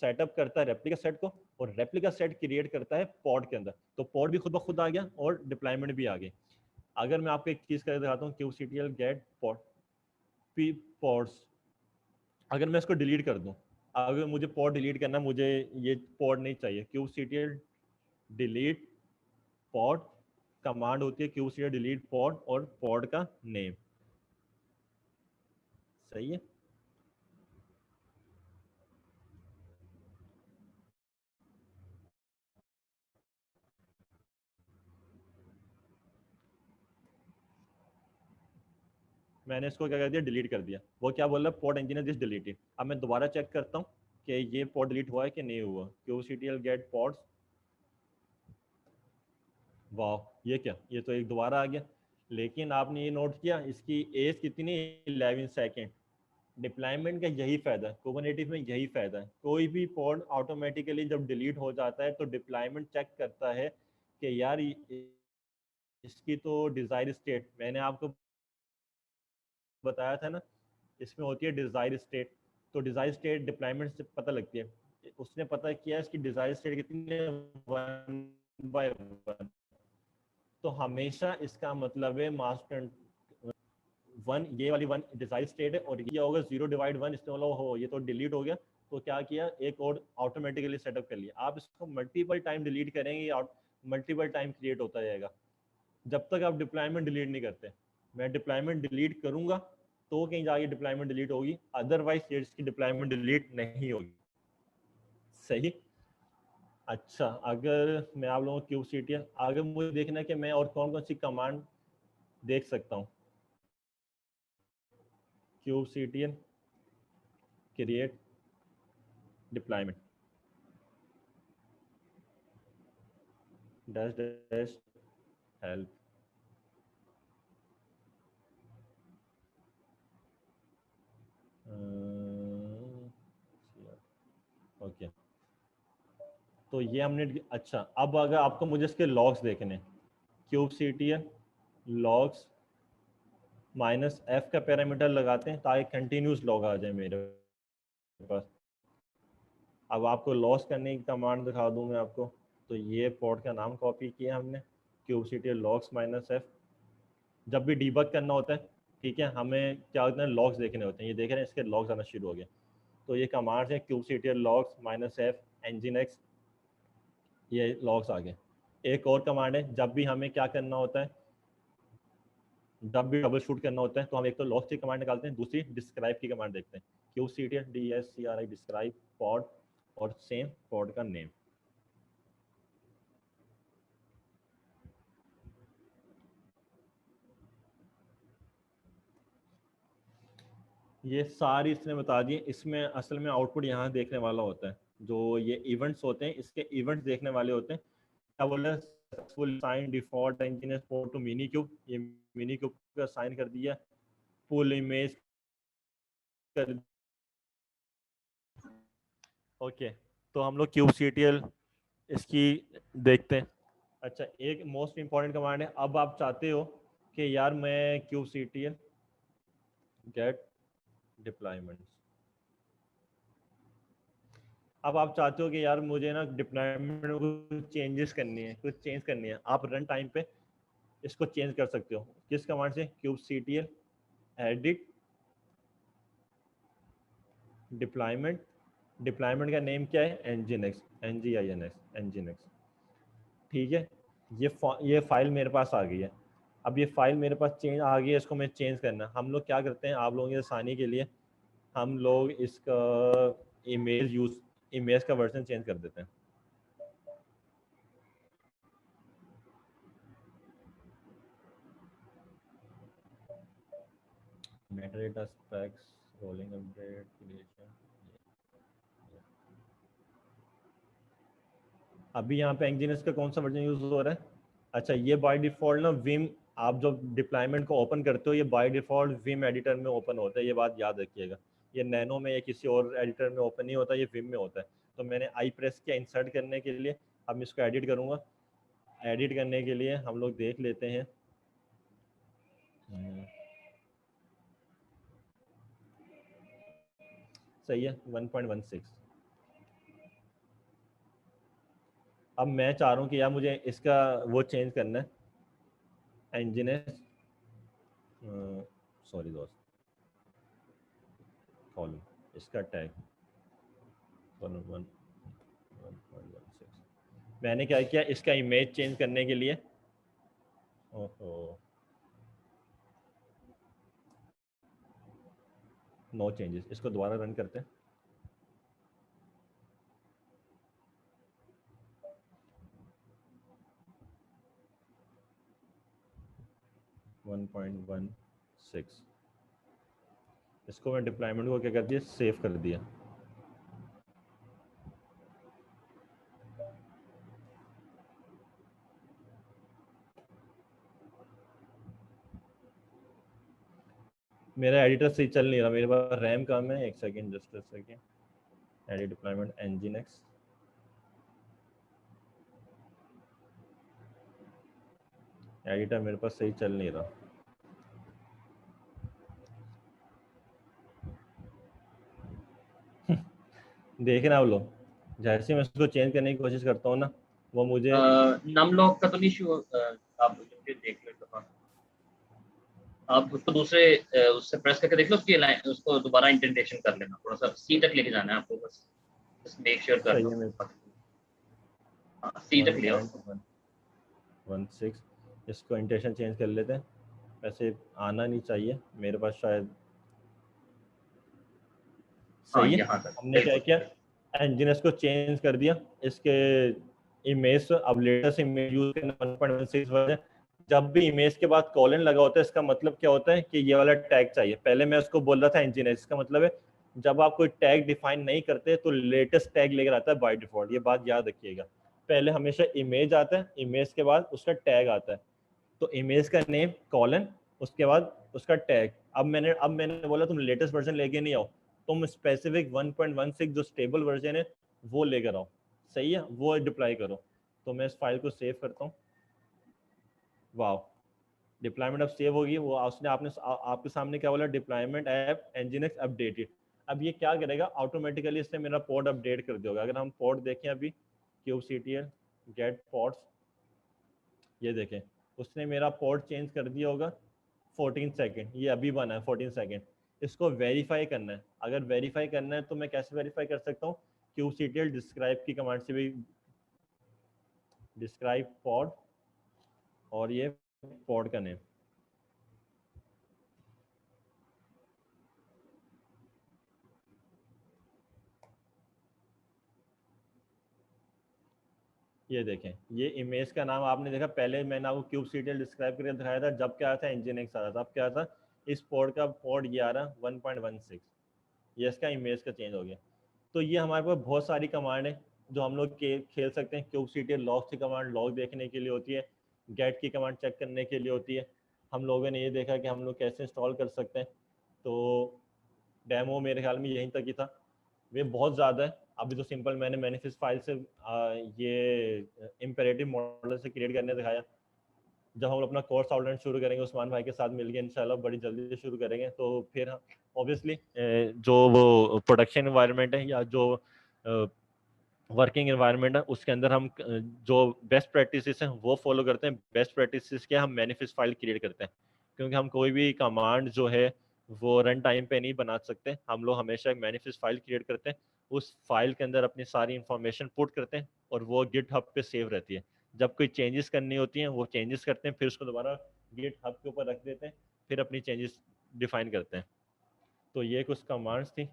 सेटअप करता है रेप्लिका सेट को, और रेप्लिका सेट क्रिएट करता है पॉड के अंदर। तो पॉड भी खुद ब खुद आ गया और डिप्लॉयमेंट भी आ गई। अगर मैं आपको एक चीज़ कर दिखाता हूँ, kubectl get pods, अगर मैं इसको डिलीट कर दूं, अगर मुझे पॉड डिलीट करना, मुझे ये पॉड नहीं चाहिए, kubectl डिलीट पॉड कमांड होती है, kubectl डिलीट पॉड और पॉड का नेम, सही है। मैंने इसको क्या कर दिया, डिलीट कर दिया। वो क्या बोल रहा है, पॉड इंजीनियर दिस डिलीटेड। अब मैं दोबारा चेक करता हूँ कि ये पॉड डिलीट हुआ है कि नहीं हुआ, kubectl गेट पॉड्स, वाह ये क्या, ये तो एक दोबारा आ गया। लेकिन आपने ये नोट किया, इसकी एज कितनी, 11 सेकेंड। डिप्लॉयमेंट का यही फायदा है, कुबरनेटिस में यही फायदा है, कोई भी पॉड ऑटोमेटिकली जब डिलीट हो जाता है तो डिप्लॉयमेंट चेक करता है कि यार इसकी तो डिजायर स्टेट, मैंने आपको बताया था ना, इसमें होती है डिजायर स्टेट। तो डिजायर स्टेट डिप्लॉयमेंट से पता लगती है। उसने पता किया इसकी डिजायर स्टेट कितनी है, 1 by 1। तो हमेशा इसका मतलब है मास्टर 1, ये वाली 1 डिजायर स्टेट है, और ये होगा 0/1। इसने बोला हो ये तो डिलीट हो गया, तो क्या किया, एक और ऑटोमेटिकली सेटअप कर लिया। आप इसको मल्टीपल टाइम डिलीट करेंगे, मल्टीपल टाइम क्रिएट होता जाएगा जब तक आप डिप्लॉयमेंट डिलीट नहीं करते। मैं डिप्लॉयमेंट डिलीट करूंगा तो कहीं जाके डिप्लॉयमेंट डिलीट होगी, अदरवाइज इसकी डिप्लॉयमेंट डिलीट नहीं होगी, सही। अच्छा, अगर मैं आप लोगों को kubectl, आगे मुझे देखना है कि मैं और कौन कौन सी कमांड देख सकता हूँ। kubectl create deployment dash dash help, okay. तो ये हमने, अच्छा अब अगर आपको मुझे इसके लॉग्स देखने, kubectl लॉग्स -f का पैरामीटर लगाते हैं ताकि कंटिन्यूस लॉग आ जाए मेरे पास। अब आपको लॉस करने की कमांड दिखा दूं मैं आपको। तो ये पोर्ट का नाम कॉपी किया हमने, kubectl logs -f। जब भी डीबग करना होता है, ठीक है, हमें क्या होता है, लॉग्स देखने होते हैं। ये देख रहे हैं, इसके लॉग्स आना शुरू हो गए। तो ये कमांड है kubectl logs -f nginx, ये लॉग्स आ गए। एक और कमांड है, जब भी हमें क्या करना होता है, जब भी डबल शूट करना होता है, तो हम एक तो लॉग्स की कमांड निकालते हैं, दूसरी डिस्क्राइब की कमांड देखते हैं, kubectl dscri डिस्क्राइब पॉड और सेम पॉड का नेम। ये सारी इसने बता दी। इसमें असल में आउटपुट यहाँ देखने वाला होता है, जो ये इवेंट्स होते हैं, इसके इवेंट्स देखने वाले होते हैं। क्या बोल रहे हैं, successful sign default engineer port to minikube, ये मिनी क्यूब का साइन कर दिया, फुल इमेज कर। ओके, तो हम लोग kubectl इसकी देखते हैं। अच्छा, एक मोस्ट इंपॉर्टेंट कमांड है। अब आप चाहते हो कि यार मैं kubectl गेट डिप्लॉयमेंट्स, अब आप चाहते हो कि यार मुझे ना डिप्लॉयमेंट में कुछ चेंजेस करनी है, कुछ चेंज करनी है, आप रन टाइम पे इसको चेंज कर सकते हो। किस कमांड से? kubectl एडिट डिप्लॉयमेंट, डिप्लॉयमेंट का नेम क्या है? nginx, nginx। ठीक है, ये फाइल मेरे पास आ गई है। अब ये फाइल मेरे पास चेंज आ गई है, इसको मैं चेंज करना। हम लोग क्या करते हैं, आप लोगों की आसानी के लिए हम लोग इसका इमेज का वर्जन चेंज कर देते हैं। Metadata specs, rolling update, creation. अभी यहाँ पे nginx का कौन सा वर्जन यूज हो रहा है? अच्छा, ये बाय डिफॉल्ट ना विम, आप जब डिप्लॉयमेंट को ओपन करते हो ये बाय डिफॉल्ट विम एडिटर में ओपन होता है, ये बात याद रखिएगा। ये नैनो में या किसी और एडिटर में ओपन नहीं होता, ये विम में होता है। तो मैंने आई प्रेस किया इंसर्ट करने के लिए, अब मैं इसको एडिट करूँगा। एडिट करने के लिए हम लोग देख लेते हैं, सही है 1.16। अब मैं चाह रहा हूँ कि यार मुझे इसका वो चेंज करना है, nginx, सॉरी दोस्त, कॉलम, इसका टैग 1.16। मैंने क्या किया, इसका इमेज चेंज करने के लिए, ओहो नो चेंजेस, इसको दोबारा रन करते हैं। इसको मैं डिप्लॉयमेंट को क्या कर दिया, सेव कर दिया। मेरा एडिटर सही चल नहीं रहा, मेरे पास रैम कम है। एक second, just a second, edit deployment nginx, editor मेरे पास सही चल नहीं रहा। देख रहे हैं आप लोग, जैसे मैं उसको चेंज करने की कोशिश करता हूँ ना, वो मुझे नम लॉक का तो नहीं इशू, आप मुझे देख लो एक दफा। आप उसको दूसरे उससे प्रेस करके देख लो, उसकी लाइन उसको दोबारा इंडेंटेशन कर लेना, थोड़ा सा सी तक लेके जाना है आपको, बस जस्ट मेक श्योर कर सही लो। है। मेरे हाँ, सी तक ले आओ। 1.16, इसको इंटेंशन चेंज कर लेते हैं। वैसे आना नहीं चाहिए मेरे पास शायद, हाँ, सही है। यहाँ तक हमने क्या बिल्कुल। किया, nginx को चेंज कर दिया, इसके इमेज, अब लेटेस्ट इमेज यूज करना 1.16 वर्जन। जब भी इमेज के बाद कॉलन लगा होता है, इसका मतलब क्या होता है कि ये वाला टैग चाहिए। पहले मैं उसको बोल रहा था nginx, इसका मतलब है जब आप कोई टैग डिफाइन नहीं करते तो लेटेस्ट टैग लेकर आता है बाय डिफॉल्ट, ये बात याद रखिएगा। पहले हमेशा इमेज आता है, इमेज के बाद उसका टैग आता है। तो इमेज का नेम कॉलन, उसके बाद उसका टैग। अब मैंने बोला तुम लेटेस्ट वर्जन लेके नहीं आओ, तुम स्पेसिफिक 1.16 जो स्टेबल वर्जन है वो लेकर आओ, सही है, वो डिप्लॉय करो। तो मैं इस फाइल को सेव करता हूँ। वाह, डिप्लॉयमेंट अब सेव होगी। वो उसने आपके सामने क्या बोला, डिप्लॉयमेंट ऐप nginx अपडेटेड। अब ये क्या करेगा, ऑटोमेटिकली इसने मेरा पोर्ट अपडेट कर दिया होगा। अगर हम पोर्ट देखें अभी, kubectl गेट पोर्ट्स, ये देखें उसने मेरा पोर्ट चेंज कर दिया होगा 14 सेकेंड, ये अभी बना है 14 सेकेंड। इसको वेरीफाई करना है, अगर वेरीफाई करना है तो मैं कैसे वेरीफाई कर सकता हूँ, kubectl डिस्क्राइब की कमांड से भी, डिस्क्राइब पोर्ट और ये पोर्ट का नेम, ये देखें, ये इमेज का नाम आपने देखा। पहले मैंने आपको kubectl डिस्क्राइब करके दिखाया था, जब क्या था nginx आ रहा था, अब क्या था, इस पोर्ट का पोर्ट ये आ रहा 1.16, ये इसका इमेज का चेंज हो गया। तो ये हमारे पास बहुत सारी कमांड है जो हम लोग खेल सकते हैं। kubectl log की कमांड लॉग देखने के लिए होती है, गेट की कमांड चेक करने के लिए होती है। हम लोगों ने ये देखा कि हम लोग कैसे इंस्टॉल कर सकते हैं, तो डेमो मेरे ख्याल में यहीं तक ही था। वे बहुत ज़्यादा है। अभी तो सिंपल मैंने मैनिफेस्ट फाइल से ये इम्पेरेटिव मॉडल से क्रिएट करने दिखाया। जब हम अपना कोर्स आउटलाइन शुरू करेंगे उस्मान भाई के साथ मिलके इंशाल्लाह बड़ी जल्दी शुरू करेंगे, तो फिर ऑब्वियसली जो वो प्रोडक्शन एनवायरनमेंट है या जो वर्किंग एनवायरनमेंट है उसके अंदर हम जो बेस्ट प्रैक्टिसेस हैं वो फॉलो करते हैं। बेस्ट प्रैक्टिसेस के हम मैनिफेस्ट फाइल क्रिएट करते हैं, क्योंकि हम कोई भी कमांड जो है वो रन टाइम पे नहीं बना सकते। हम लोग हमेशा एक मैनिफेस्ट फाइल क्रिएट करते हैं, उस फाइल के अंदर अपनी सारी इंफॉर्मेशन पुट करते हैं और वो गिटहब पे सेव रहती है। जब कोई चेंजेस करनी होती हैं वो चेंजेस करते हैं, फिर उसको दोबारा गिटहब के ऊपर रख देते हैं, फिर अपनी चेंजेस डिफाइन करते हैं। तो ये कुछ कमांड्स थी,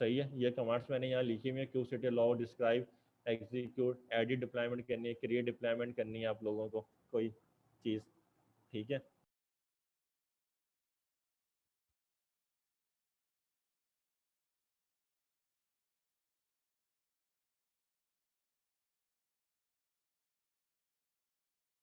सही है। ये कमांड्स मैंने यहाँ लिखी हुई है, kubectl log, describe, execute, edit deployment करनी है, क्रिएट डिप्लॉयमेंट करनी है आप लोगों को कोई चीज़, ठीक है।